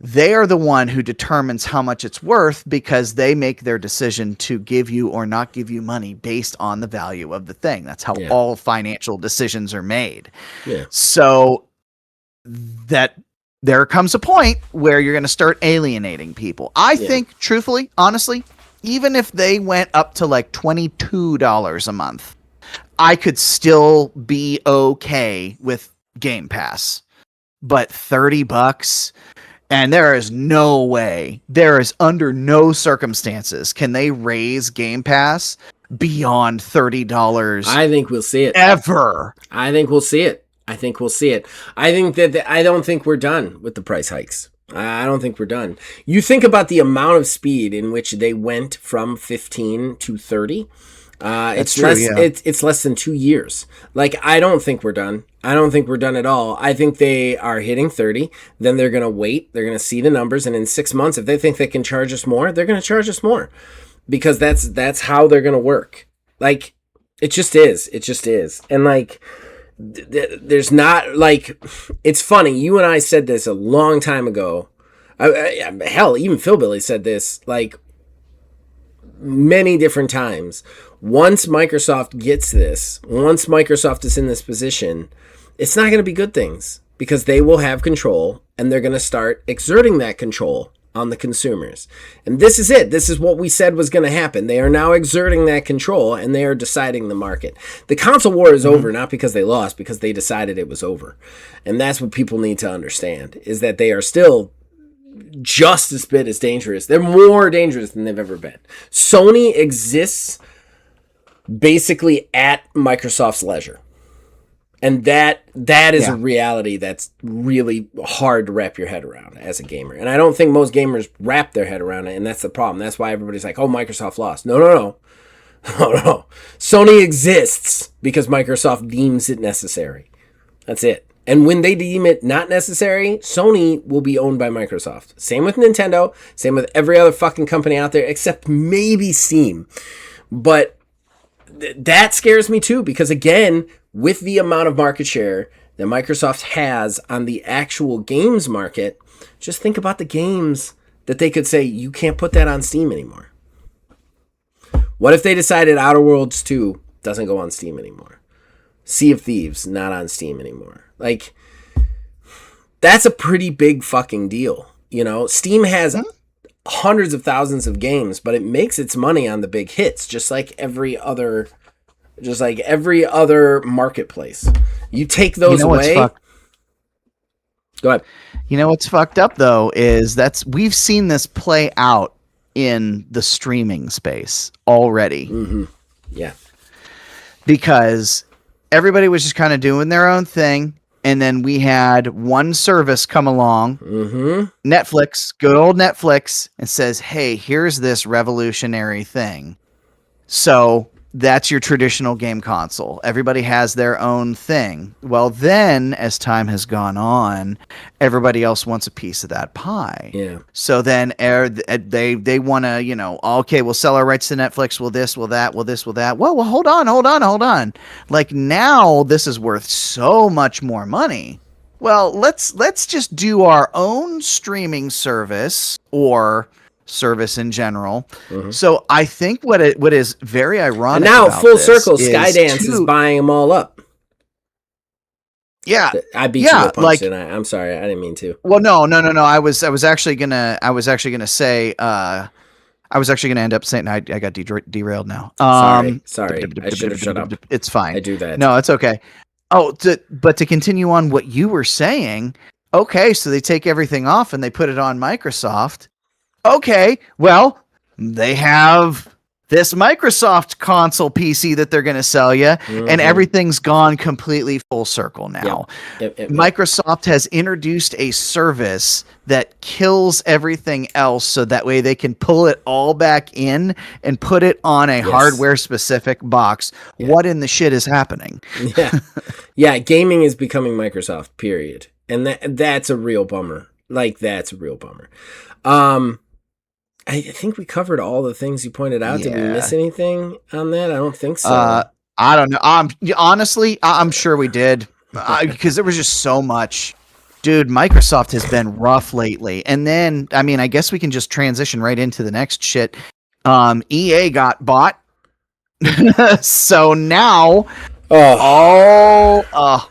They are the one who determines how much it's worth, because they make their decision to give you or not give you money based on the value of the thing. That's how all financial decisions are made. Yeah. So that there comes a point where you're going to start alienating people. I think, truthfully, honestly, even if they went up to like $22 a month, I could still be okay with Game Pass. But $30, and there is no way, there is under no circumstances can they raise Game Pass beyond $30. I think we'll see it. Ever. I think we'll see it. I think I don't think we're done with the price hikes. I don't think we're done. You think about the amount of speed in which they went from 15 to 30. It's less than 2 years. Like, I don't think we're done. I don't think we're done at all. I think they are hitting 30. Then they're going to wait. They're going to see the numbers. And in 6 months, if they think they can charge us more, they're going to charge us more, because that's how they're going to work. Like, it just is. It just is. And like, there's not, like, it's funny. You and I said this a long time ago. Hell, even Phil Billy said this, like, many different times. Once Microsoft gets this, once Microsoft is in this position, it's not going to be good things, because they will have control and they're going to start exerting that control on the consumers. And this is it. This is what we said was going to happen. They are now exerting that control, and they are deciding the market. The console war is over, not because they lost, because they decided it was over. And that's what people need to understand, is that they are still just as bit as dangerous. They're more dangerous than they've ever been. Sony exists basically at Microsoft's leisure. And that is a reality that's really hard to wrap your head around as a gamer. And I don't think most gamers wrap their head around it, and that's the problem. That's why everybody's like, oh, Microsoft lost. No. Sony exists because Microsoft deems it necessary. That's it. And when they deem it not necessary, Sony will be owned by Microsoft. Same with Nintendo. Same with every other fucking company out there, except maybe Steam. But that scares me too, because again, with the amount of market share that Microsoft has on the actual games market, just think about the games that they could say, you can't put that on Steam anymore. What if they decided Outer Worlds 2 doesn't go on Steam anymore? Sea of Thieves, not on Steam anymore. Like, that's a pretty big fucking deal. You know, Steam has hundreds of thousands of games, but it makes its money on the big hits, just like every other marketplace. You take those away. Go ahead. You know what's fucked up though is we've seen this play out in the streaming space already. Mm-hmm. Yeah. Because everybody was just kind of doing their own thing. And then we had one service come along, Netflix, good old Netflix, and says, hey, here's this revolutionary thing. So that's your traditional game console. Everybody has their own thing. Well, then, as time has gone on, everybody else wants a piece of that pie. Yeah. So then they want to, okay, we'll sell our rights to Netflix. Will this, will that, will this, will that. Well, hold on. Like, now this is worth so much more money. Well, let's just do our own streaming service or service in general. So I think what is very ironic. And now, full circle, Skydance is buying them all up. Yeah, I beat you to a punch, and I'm sorry, I didn't mean to. Well, no. I was actually gonna say. I was actually gonna end up saying I got derailed now. Sorry. I should have shut up. It's fine. I do that. No, it's okay. Oh, but to continue on what you were saying. Okay, so they take everything off and they put it on Microsoft. Okay, well, they have this Microsoft console PC that they're going to sell you, and everything's gone completely full circle now. Yep. Microsoft has introduced a service that kills everything else so that way they can pull it all back in and put it on a hardware-specific box. Yeah. What in the shit is happening? Yeah, gaming is becoming Microsoft, period. And that's a real bummer. That's a real bummer. I think we covered all the things you pointed out. Did we miss anything on that? I don't think so. I don't know. Honestly, I'm sure we did because there was just so much. Dude, Microsoft has been rough lately. And then, I guess we can just transition right into the next shit. EA got bought. So now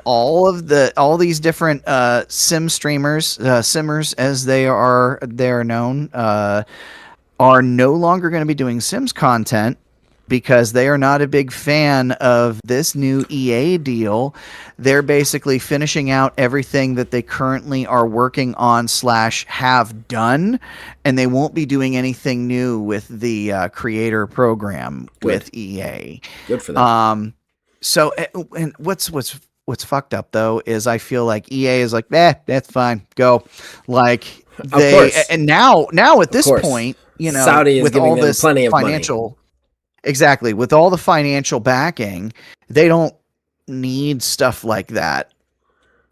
all these different sim streamers, simmers as they're known, are no longer going to be doing Sims content because they are not a big fan of this new EA deal. They're basically finishing out everything that they currently are working on / have done, and they won't be doing anything new with the creator program with EA. Good for them. So, and what's fucked up though is I feel like EA is like, that's fine, go. Like and now at this point, Saudi is with giving all them this plenty of financial money. Exactly, with all the financial backing, they don't need stuff like that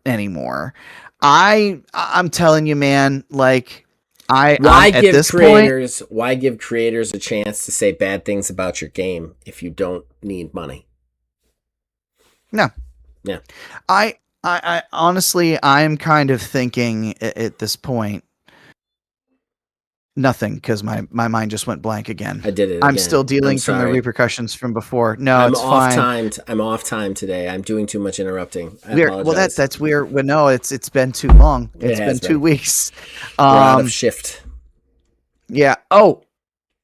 anymore. I'm telling you, man, like why give creators a chance to say bad things about your game if you don't need money? No. Yeah. I honestly, I'm kind of thinking at this point, nothing, because my mind just went blank again. I did it. I'm still dealing from the repercussions from before. No, I'm it's off fine. I'm off time today. I'm doing too much interrupting. Well, that's weird. Well, no, it's been too long. It's been 2 weeks. We're out of shift. Yeah. Oh,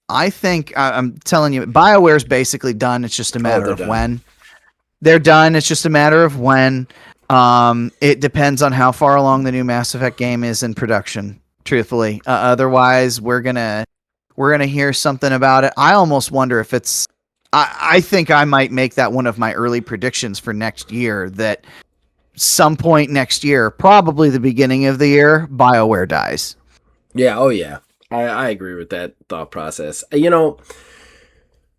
I think I'm telling you, BioWare's basically done. It's just a matter of when. They're done. It's just a matter of when. It depends on how far along the new Mass Effect game is in production. Truthfully, otherwise we're gonna hear something about it. I almost wonder if it's. I think I might make that one of my early predictions for next year. That some point next year, probably the beginning of the year, BioWare dies. Yeah. Oh yeah. I agree with that thought process. You know,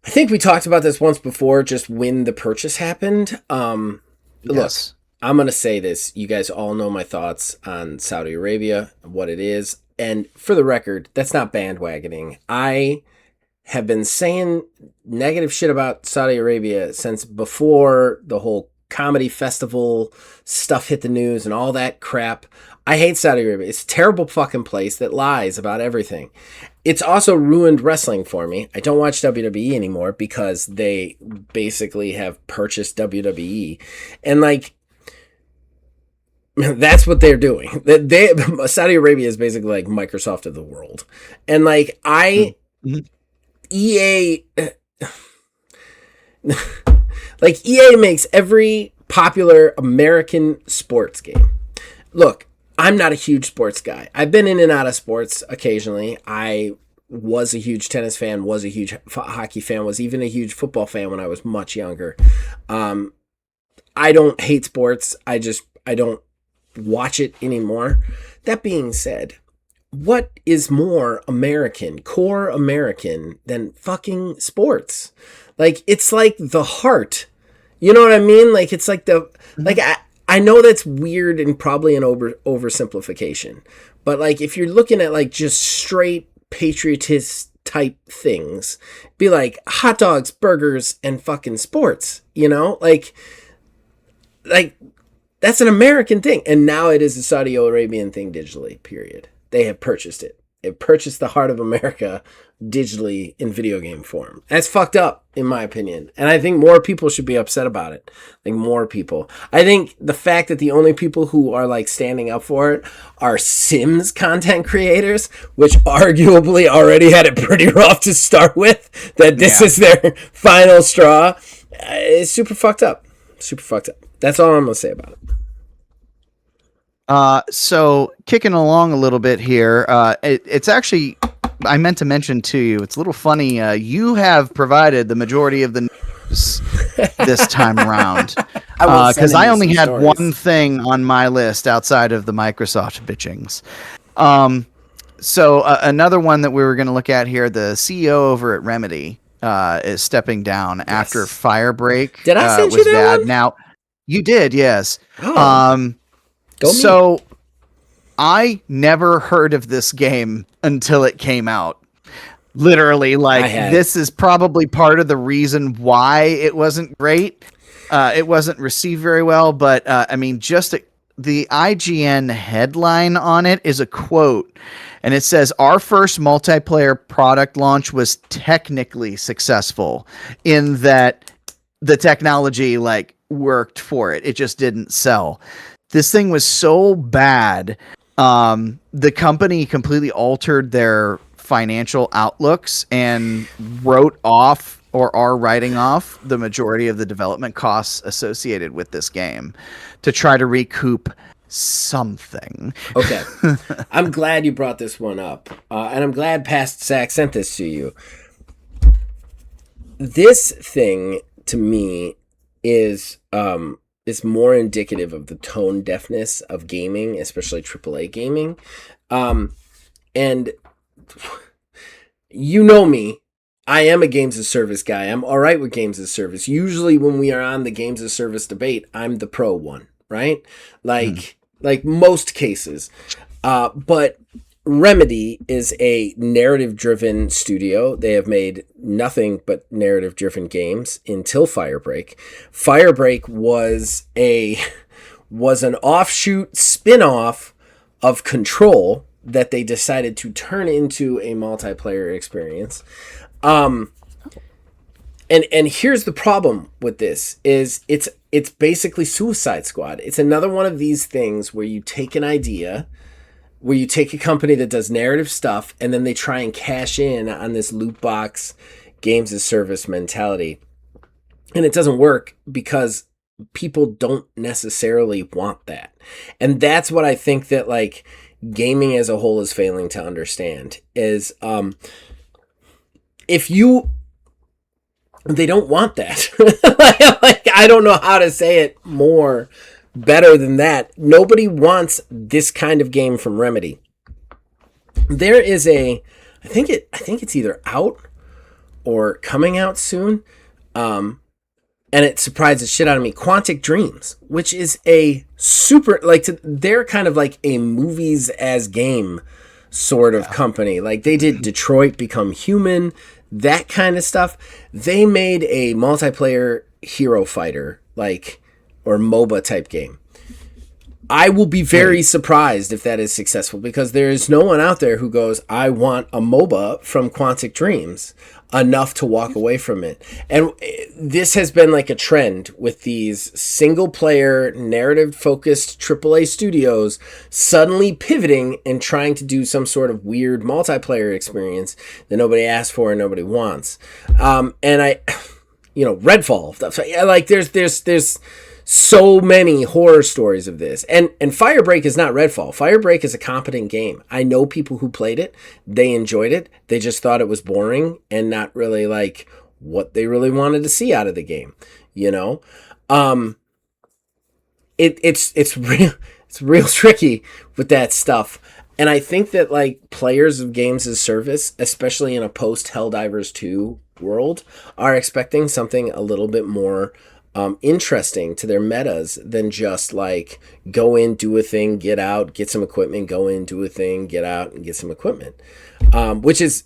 I think we talked about this once before, just when the purchase happened. Yes. Look, I'm going to say this. You guys all know my thoughts on Saudi Arabia, what it is. And for the record, that's not bandwagoning. I have been saying negative shit about Saudi Arabia since before the whole comedy festival stuff hit the news and all that crap. I hate Saudi Arabia. It's a terrible fucking place that lies about everything. It's also ruined wrestling for me. I don't watch WWE anymore because they basically have purchased WWE. And like, that's what they're doing. Saudi Arabia is basically like Microsoft of the world. And like EA like EA makes every popular American sports game. Look, I'm not a huge sports guy. I've been in and out of sports occasionally. I was a huge tennis fan, was a huge hockey fan, was even a huge football fan when I was much younger. I don't hate sports. I don't watch it anymore. That being said, what is more American, core American than fucking sports? Like, it's like the heart. You know what I mean? Like, it's like like, I know that's weird and probably an oversimplification, but like, if you're looking at like just straight patriotist type things, be like hot dogs, burgers, and fucking sports, you know? Like that's an American thing. And now it is a Saudi Arabian thing digitally, period. They have purchased it. They've purchased the heart of America digitally in video game form. That's fucked up, in my opinion. And I think more people should be upset about it. Like, more people. I think the fact that the only people who are, like, standing up for it are Sims content creators, which arguably already had it pretty rough to start with, that this is their final straw, is super fucked up. Super fucked up. That's all I'm going to say about it. So kicking along a little bit here, it's actually, I meant to mention to you, it's a little funny. You have provided the majority of the news this time around, because I only had one thing on my list outside of the Microsoft bitchings. So another one that we were going to look at here, the CEO over at Remedy, is stepping down after Firebreak. Did I send you that bad. one? Now, you did, yes. Oh. So I never heard of this game until it came out. Literally, like, this is probably part of the reason why it wasn't great. It wasn't received very well, but I mean, just the IGN headline on it is a quote, and it says, "Our first multiplayer product launch was technically successful in that the technology like worked for it. It just didn't sell." This thing was so bad, the company completely altered their financial outlooks and wrote off or are writing off the majority of the development costs associated with this game to try to recoup something. Okay. I'm glad you brought this one up. And I'm glad Past Zach sent this to you. This thing, to me, is more indicative of the tone deafness of gaming, especially AAA gaming. And you know me, I am a games as service guy. I'm all right with games as service. Usually when we are on the games as service debate, I'm the pro one, right? Like most cases. But Remedy is a narrative-driven studio. They have made nothing but narrative-driven games until Firebreak. Firebreak was an offshoot spin-off of Control that they decided to turn into a multiplayer experience. And here's the problem with this is it's basically Suicide Squad. It's another one of these things where you take an idea where you take a company that does narrative stuff and then they try and cash in on this loot box games as service mentality. And it doesn't work because people don't necessarily want that. And that's what I think that like gaming as a whole is failing to understand is if you they don't want that. Like I don't know how to say it more better than that. Nobody wants this kind of game from Remedy. There is I think it's either out or coming out soon. And it surprised the shit out of me. Quantic Dreams, which is a super they're kind of like a movies as game sort of company. Like they did Detroit Become Human, that kind of stuff. They made a multiplayer hero fighter or MOBA type game. I will be very surprised if that is successful because there is no one out there who goes, I want a MOBA from Quantic Dreams enough to walk away from it. And this has been like a trend with these single player narrative focused AAA studios suddenly pivoting and trying to do some sort of weird multiplayer experience that nobody asked for and nobody wants. Redfall, like there's so many horror stories of this. And Firebreak is not Redfall. Firebreak is a competent game. I know people who played it. They enjoyed it. They just thought it was boring and not really like what they really wanted to see out of the game. You know? It's real tricky with that stuff. And I think that like players of games as service, especially in a post Helldivers 2 world, are expecting something a little bit more interesting to their metas than just like go in, do a thing, get out, get some equipment, go in, do a thing, get out, and get some equipment. Which is,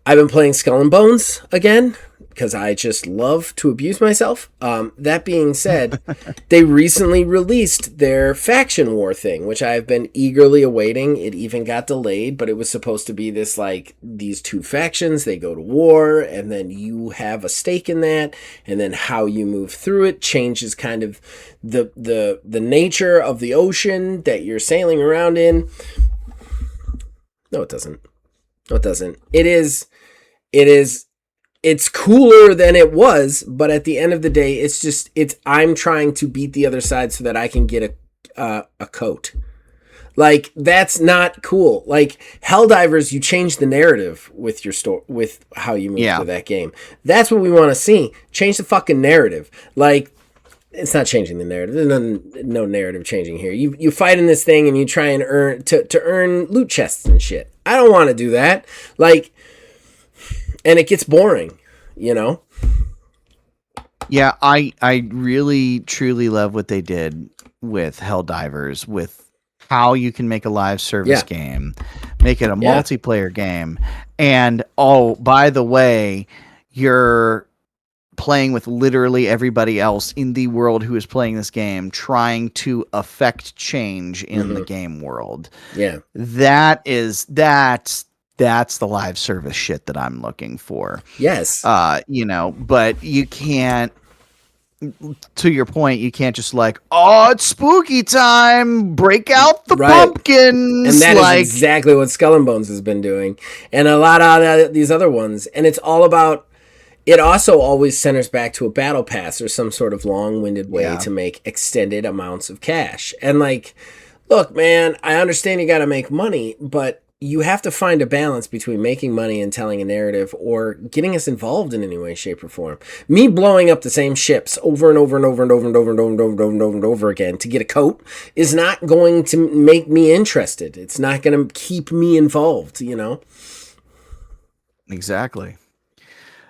I've been playing Skull and Bones again because I just love to abuse myself. That being said, they recently released their faction war thing, which I've been eagerly awaiting. It even got delayed, but it was supposed to be this like these two factions, they go to war, and then you have a stake in that, and then how you move through it changes kind of the nature of the ocean that you're sailing around in. No, it doesn't. No, it doesn't. It's cooler than it was, but at the end of the day, I'm trying to beat the other side so that I can get a coat. Like, that's not cool. Like, Helldivers, you change the narrative with your with how you move through that game. That's what we want to see. Change the fucking narrative. Like, it's not changing the narrative. There's no narrative changing here. You fight in this thing and you try and earn to earn loot chests and shit. I don't want to do that. Like, and it gets boring, you know? Yeah, I really, truly love what they did with Helldivers, with how you can make a live service game, make it a multiplayer game. And, oh, by the way, you're playing with literally everybody else in the world who is playing this game, trying to affect change in the game world. Yeah. That's the live service shit that I'm looking for. Yes. But you can't, to your point, you can't just like, oh, it's spooky time, break out the pumpkins. And that is exactly what Skull and Bones has been doing. And a lot of these other ones. And it's all about, it also always centers back to a battle pass or some sort of long-winded way to make extended amounts of cash. And like, look, man, I understand you got to make money, but you have to find a balance between making money and telling a narrative or getting us involved in any way, shape, or form. Me blowing up the same ships over and over and over and over and over and over and over and over and over and over again to get a coat is not going to make me interested. It's not going to keep me involved, you know? Exactly.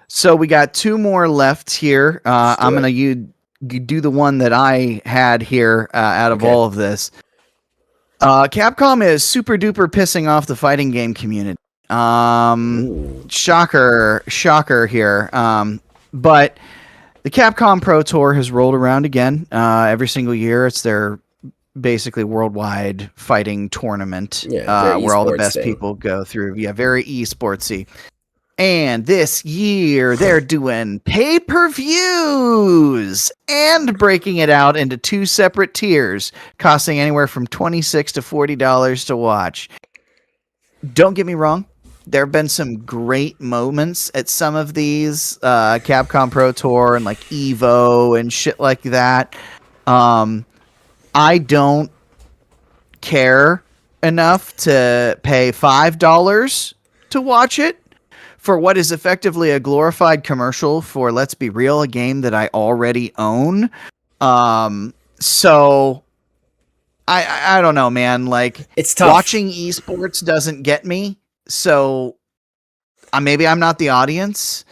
So we got two more left here. I'm going to you do the one that I had here out of all of this. Capcom is super duper pissing off the fighting game community. Shocker here. But the Capcom Pro Tour has rolled around again. Every single year, it's their basically worldwide fighting tournament where all the best people go through. Yeah, very esportsy. And this year, they're doing pay-per-views and breaking it out into 2 separate tiers, costing anywhere from $26 to $40 to watch. Don't get me wrong. There have been some great moments at some of these, Capcom Pro Tour and like Evo and shit like that. I don't care enough to pay $5 to watch it for what is effectively a glorified commercial for, let's be real, a game that I already own. So I don't know, man. Like, it's tough. Watching esports doesn't get me. So maybe I'm not the audience,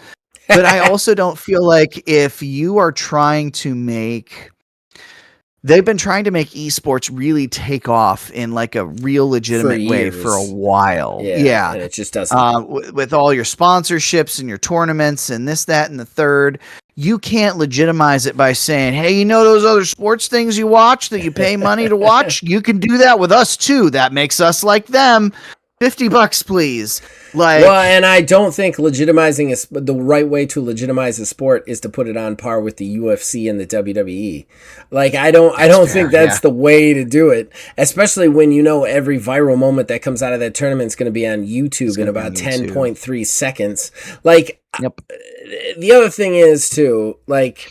but I also don't feel like if you are trying to make, they've been trying to make esports really take off in like a real legitimate way for a while. Yeah. And it just doesn't. With all your sponsorships and your tournaments and this, that, and the third, you can't legitimize it by saying, hey, you know those other sports things you watch that you pay money to watch? You can do that with us too. That makes us like them. $50, please. Like, well, and I don't think legitimizing the right way to legitimize a sport is to put it on par with the UFC and the WWE. Like, I don't think that's the way to do it, especially when you know every viral moment that comes out of that tournament is going to be on YouTube in about 10.3 seconds. Like, the other thing is too, like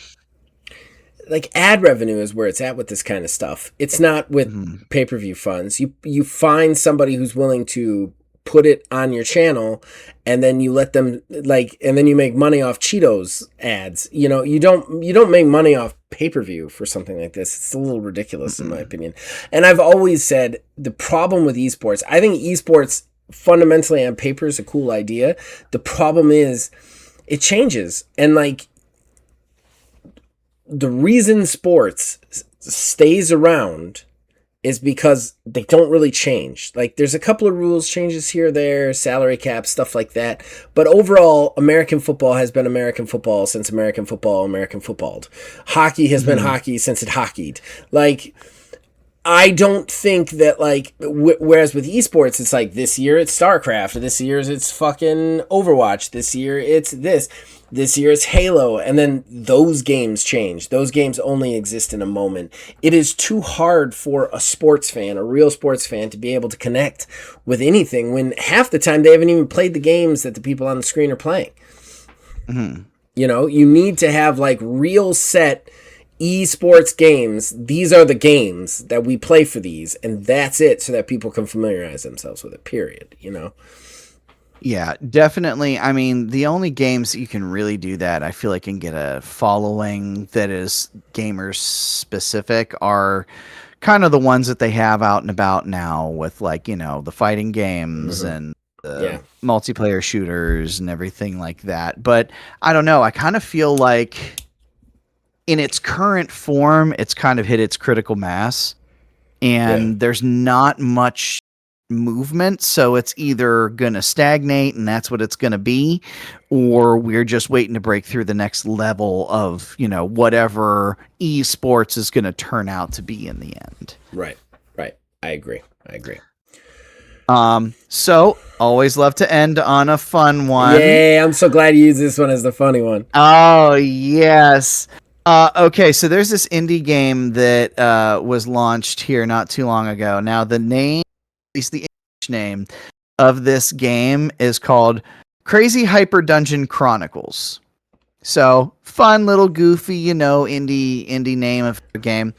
ad revenue is where it's at with this kind of stuff. It's not with pay-per-view funds. You find somebody who's willing to put it on your channel, and then you let them and then you make money off Cheetos ads. You know, you don't make money off pay-per-view for something like this. It's a little ridiculous in my opinion. And I've always said the problem with esports, I think esports fundamentally on paper is a cool idea. The problem is it changes, and like, the reason sports stays around is because they don't really change. Like, there's a couple of rules changes here or there, salary cap, stuff like that. But overall, American football has been American football since American football footballed. Hockey has been hockey since it hockeyed. Like, I don't think that, like, whereas with esports, it's like, this year it's StarCraft, this year it's fucking Overwatch, this year it's this year it's Halo, and then those games change. Those games only exist in a moment. It is too hard for a sports fan, a real sports fan, to be able to connect with anything when half the time they haven't even played the games that the people on the screen are playing. You know, you need to have like real set esports games. These are the games that we play for these, and that's it, so that people can familiarize themselves with it, period, you know? Yeah, definitely. I mean, the only games that you can really do that, I feel like, can get a following that is gamers specific are kind of the ones that they have out and about now with, like, you know, the fighting games and the multiplayer shooters and everything like that. But I don't know. I kind of feel like in its current form, it's kind of hit its critical mass, and there's not much movement, so it's either gonna stagnate and that's what it's gonna be, or we're just waiting to break through the next level of, you know, whatever esports is gonna turn out to be in the end. Right. I agree. So always love to end on a fun one. Yay, I'm so glad you used this one as the funny one. Oh yes. Okay, so there's this indie game that was launched here not too long ago. Now the name, at least the English name of this game, is called Crazy Hyper Dungeon Chronicles. So fun little goofy, you know, indie name of the game.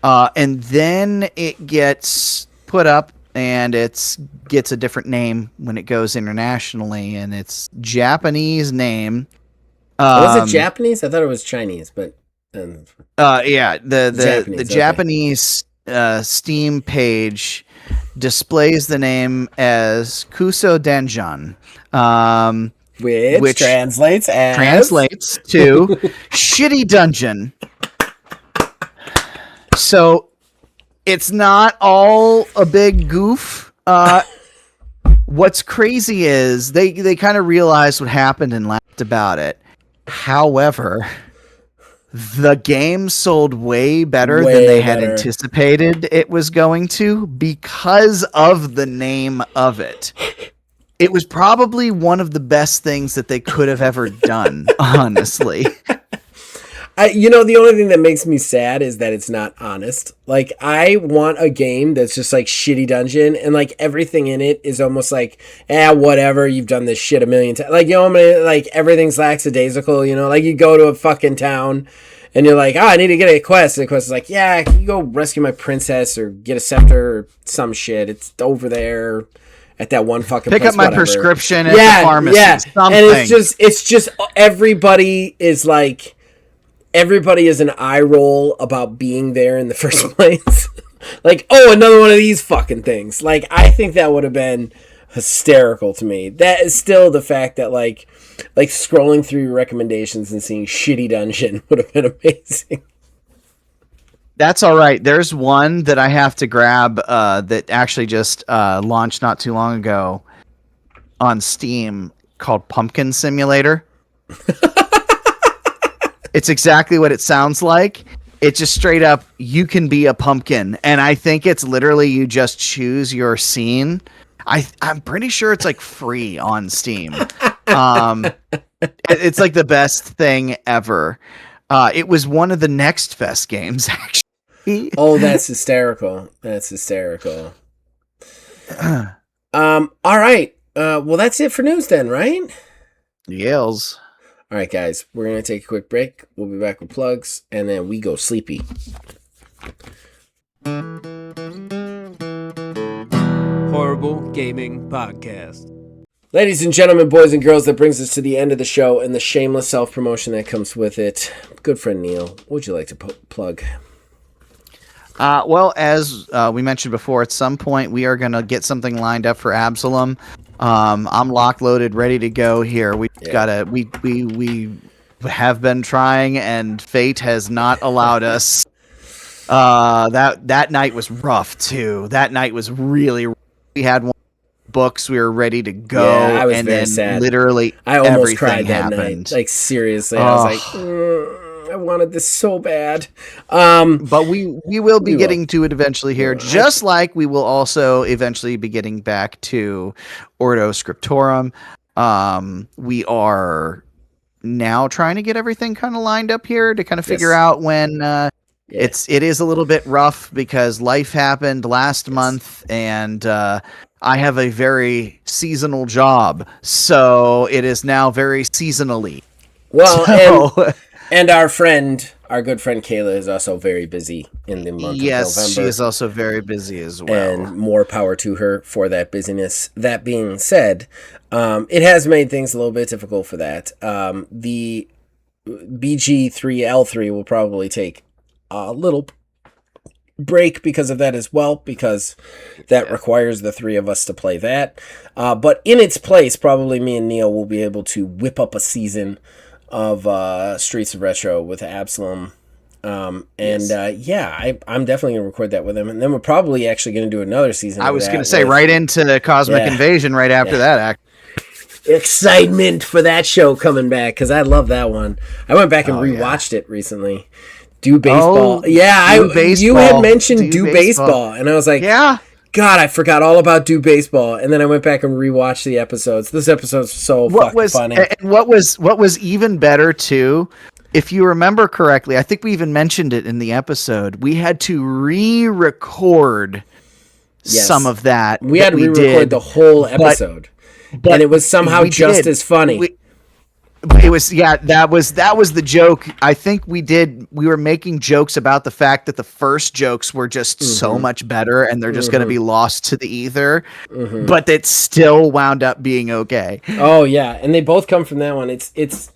And then it gets put up and it gets a different name when it goes internationally, and it's Japanese name. Was it Japanese? I thought it was Chinese, but yeah, the Japanese Steam page displays the name as Kuso Denjan, which translates to shitty dungeon. So it's not all a big goof. What's crazy is they kind of realized what happened and laughed about it. However, the game sold way better than they had anticipated it was going to because of the name of it. It was probably one of the best things that they could have ever done, honestly. The only thing that makes me sad is that it's not honest. Like, I want a game that's just like Shitty Dungeon, and like everything in it is almost like, whatever, you've done this shit a million times. Like, like everything's lackadaisical, like you go to a fucking town and you're like, I need to get a quest. And the quest is like, yeah, can you go rescue my princess or get a scepter or some shit. It's over there at that one fucking Pick place, up my whatever. prescription at the pharmacy. Yeah, something. And it's just everybody is like, everybody is an eye roll about being there in the first place. Like, oh, another one of these fucking things. Like, I think that would have been hysterical to me. That is still the fact that like scrolling through your recommendations and seeing Shitty Dungeon would have been amazing. That's all right. There's one that I have to grab that actually just launched not too long ago on Steam called Pumpkin Simulator. It's exactly what it sounds like. It's just straight up, you can be a pumpkin. And I think it's literally you just choose your scene. I'm pretty sure it's like free on Steam. It's like the best thing ever. It was one of the Next Fest games, actually. Oh, that's hysterical. That's hysterical. All right. Well, that's it for news then, right? Yells. All right, guys, we're going to take a quick break. We'll be back with plugs, and then we go sleepy. Horrible Gaming Podcast. Ladies and gentlemen, boys and girls, that brings us to the end of the show and the shameless self-promotion that comes with it. Good friend Neil, what would you like to plug? Well, as we mentioned before, at some point we are going to get something lined up for Absalom. I'm locked, loaded, ready to go here. We have been trying, and fate has not allowed us. That night was rough too. That night was really. We had one books. We were ready to go, I was and very then sad. Literally, I almost everything cried that happened. night. Like seriously, I was like, I wanted this so bad. But we will be getting to it eventually here, just like we will also eventually be getting back to Ordo Scriptorum. We are now trying to get everything kind of lined up here to kind of figure out when it is a little bit rough because life happened last month, and I have a very seasonal job, so it is now very seasonally. Well, and our good friend Kayla is also very busy in the month of November. Yes, she is also very busy as well. And more power to her for that busyness. That being said, it has made things a little bit difficult for that. The BG3L3 will probably take a little break because of that as well, because that requires the three of us to play that. But in its place, probably me and Neil will be able to whip up a season of Streets of Retro with Absalom. I'm definitely going to record that with him. And then we're probably actually going to do another season. I was going to say right into Cosmic Invasion right after that act. Excitement for that show coming back, because I love that one. I went back and rewatched it recently. Do Baseball. You had mentioned Do Baseball, and I was like, God, I forgot all about Do Baseball. And then I went back and rewatched the episodes. This episode's so fucking funny. And what was even better too, if you remember correctly, I think we even mentioned it in the episode. We had to re-record some of that. We had to re-record the whole episode, and it was somehow just as funny. It was that was the joke. I think we were making jokes about the fact that the first jokes were just so much better and they're just going to be lost to the ether, but it still wound up being okay. Oh yeah, and they both come from that one. It's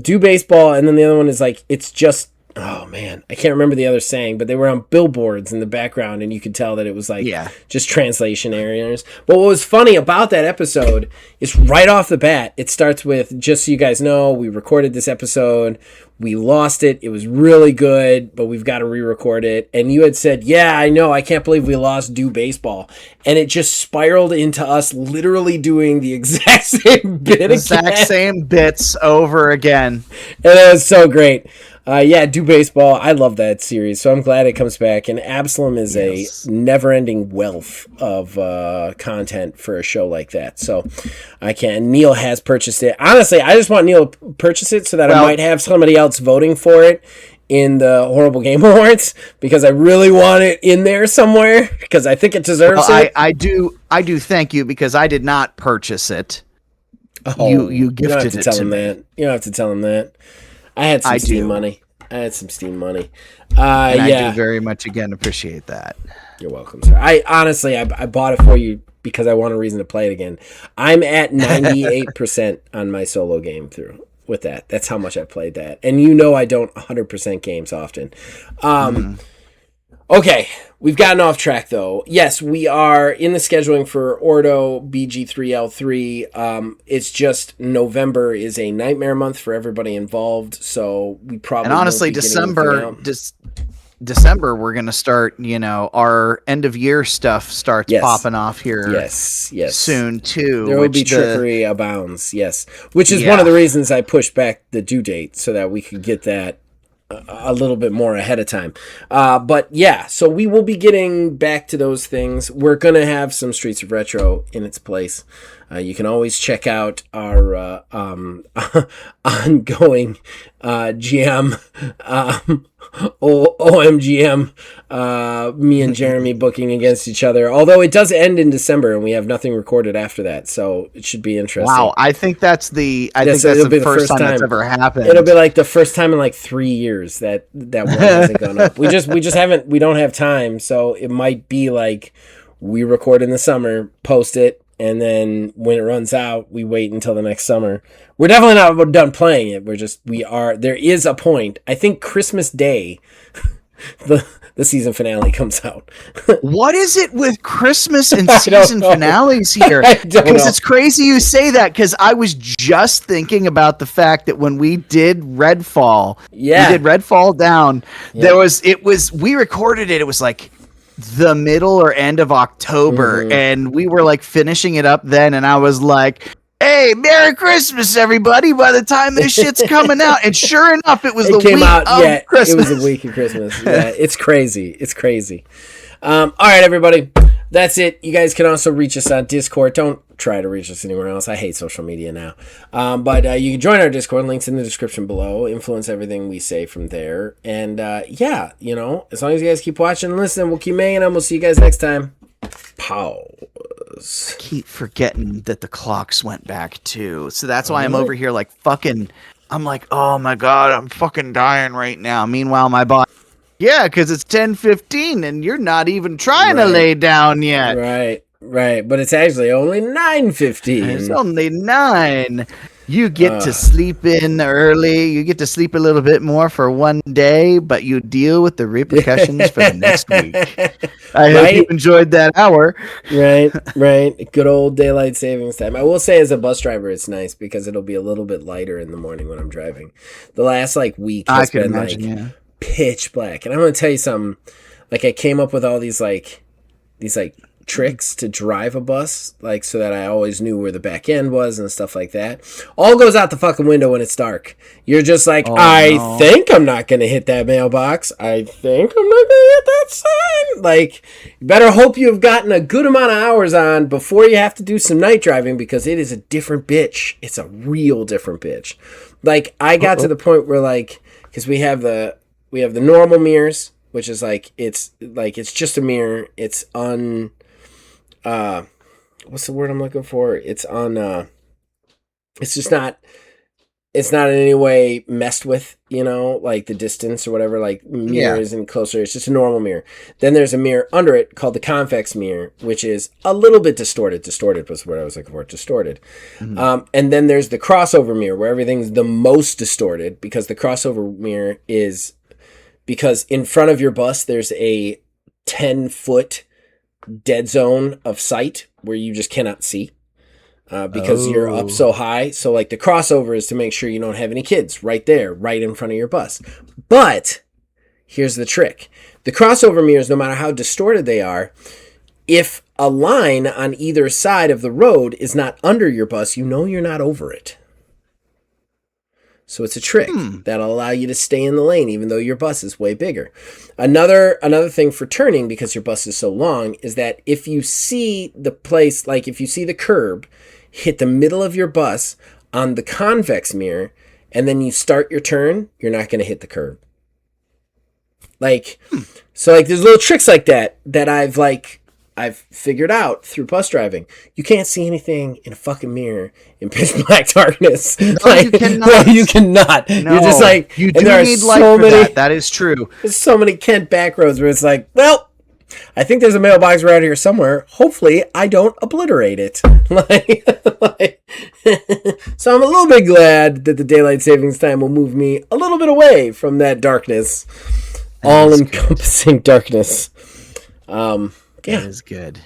Do Baseball, and then the other one is like, it's just, oh man, I can't remember the other saying, but they were on billboards in the background and you could tell that it was like just translation errors. But what was funny about that episode is right off the bat, it starts with, just so you guys know, we recorded this episode, we lost it, it was really good, but we've got to re-record it. And you had said, yeah, I know, I can't believe we lost Do Baseball. And it just spiraled into us literally doing the exact same bit again. Exact same bits over again. And it was so great. Yeah, Do Baseball. I love that series, so I'm glad it comes back. And Absalom is a never-ending wealth of content for a show like that. So I can. Neil has purchased it. Honestly, I just want Neil to purchase it so that I might have somebody else voting for it in the Horrible Game Awards, because I really want it in there somewhere, because I think it deserves it. I do thank you, because I did not purchase it. Oh, you gifted it to me. That. You don't have to tell him that. I had some Steam money. I do very much again appreciate that. You're welcome, sir. I honestly, I bought it for you because I want a reason to play it again. I'm at 98% on my solo game through with that. That's how much I played that. And I don't 100% games often. Okay, we've gotten off track though. Yes, we are in the scheduling for Ordo BG3L3. It's just November is a nightmare month for everybody involved, so we probably and honestly December we're gonna start. Our end of year stuff starts popping off here. Yes, soon too. There will be trickery abounds. Yes, which is one of the reasons I pushed back the due date so that we could get that a little bit more ahead of time. But yeah, so we will be getting back to those things. We're going to have some Streets of Retro in its place. You can always check out our ongoing GM, OMGM, me and Jeremy booking against each other. Although it does end in December and we have nothing recorded after that, so it should be interesting. Wow, I think that's the first time that's ever happened. It'll be like the first time in like 3 years that one hasn't gone up. We don't have time, so it might be like we record in the summer, post it, and then when it runs out, we wait until the next summer. We're definitely not done playing it. There is a point. I think Christmas Day, the season finale comes out. What is it with Christmas and season finales here? Because it's crazy you say that, because I was just thinking about the fact that when we did Redfall, Down, we recorded it. It was like the middle or end of October, and we were like finishing it up then, and I was like, hey, Merry Christmas, everybody, by the time this shit's coming out. And sure enough, it was the week of Christmas. It was the week of Christmas. Yeah, it's crazy. All right, everybody. That's it. You guys can also reach us on Discord. Don't try to reach us anywhere else. I hate social media now. But you can join our Discord. Links in the description below. Influence everything we say from there. And as long as you guys keep watching and listening, we'll keep making them. We'll see you guys next time. Pause. I keep forgetting that the clocks went back too. So that's why I'm over here like fucking. I'm like, oh my god, I'm fucking dying right now. Meanwhile, my body. Yeah, because it's 10:15 and you're not even trying to lay down yet. Right. But it's actually only 9:15. It's only 9. You get to sleep in early. You get to sleep a little bit more for one day, but you deal with the repercussions for the next week. I hope you enjoyed that hour. Right. Good old daylight savings time. I will say, as a bus driver, it's nice because it'll be a little bit lighter in the morning when I'm driving. The last week has been pitch black. And I'm going to tell you something. Like, I came up with all these tricks to drive a bus, like, so that I always knew where the back end was and stuff like that. All goes out the fucking window when it's dark. You're just like, I think I'm not going to hit that mailbox. I think I'm not going to hit that sign. Like, you better hope you've gotten a good amount of hours on before you have to do some night driving, because it is a different bitch. It's a real different bitch. Like, I got to the point where, like, because we have the normal mirrors, which is it's just a mirror. It's what's the word I'm looking for? It's not in any way messed with, like the distance or whatever, like mirror isn't closer. It's just a normal mirror. Then there's a mirror under it called the convex mirror, which is a little bit distorted. Distorted was the word I was looking for. Distorted. Mm-hmm. And then there's the crossover mirror, where everything's the most distorted, because the crossover mirror is because in front of your bus, there's a 10-foot dead zone of sight where you just cannot see because you're up so high. So like the crossover is to make sure you don't have any kids right there, right in front of your bus. But here's the trick. The crossover mirrors, no matter how distorted they are, if a line on either side of the road is not under your bus, you're not over it. So it's a trick that'll allow you to stay in the lane even though your bus is way bigger. Another thing for turning, because your bus is so long, is that if you see the place, like if you see the curb, hit the middle of your bus on the convex mirror, and then you start your turn, you're not going to hit the curb. Like, so like there's little tricks like that I've figured out through bus driving. You can't see anything in a fucking mirror in pitch black darkness. No, like, you cannot. No, you cannot. No, you're just like, you do need so light for many, that. That is true. There's so many Kent back roads where it's like, well, I think there's a mailbox around here somewhere. Hopefully, I don't obliterate it. So I'm a little bit glad that the daylight savings time will move me a little bit away from that darkness, all-encompassing darkness. That is good.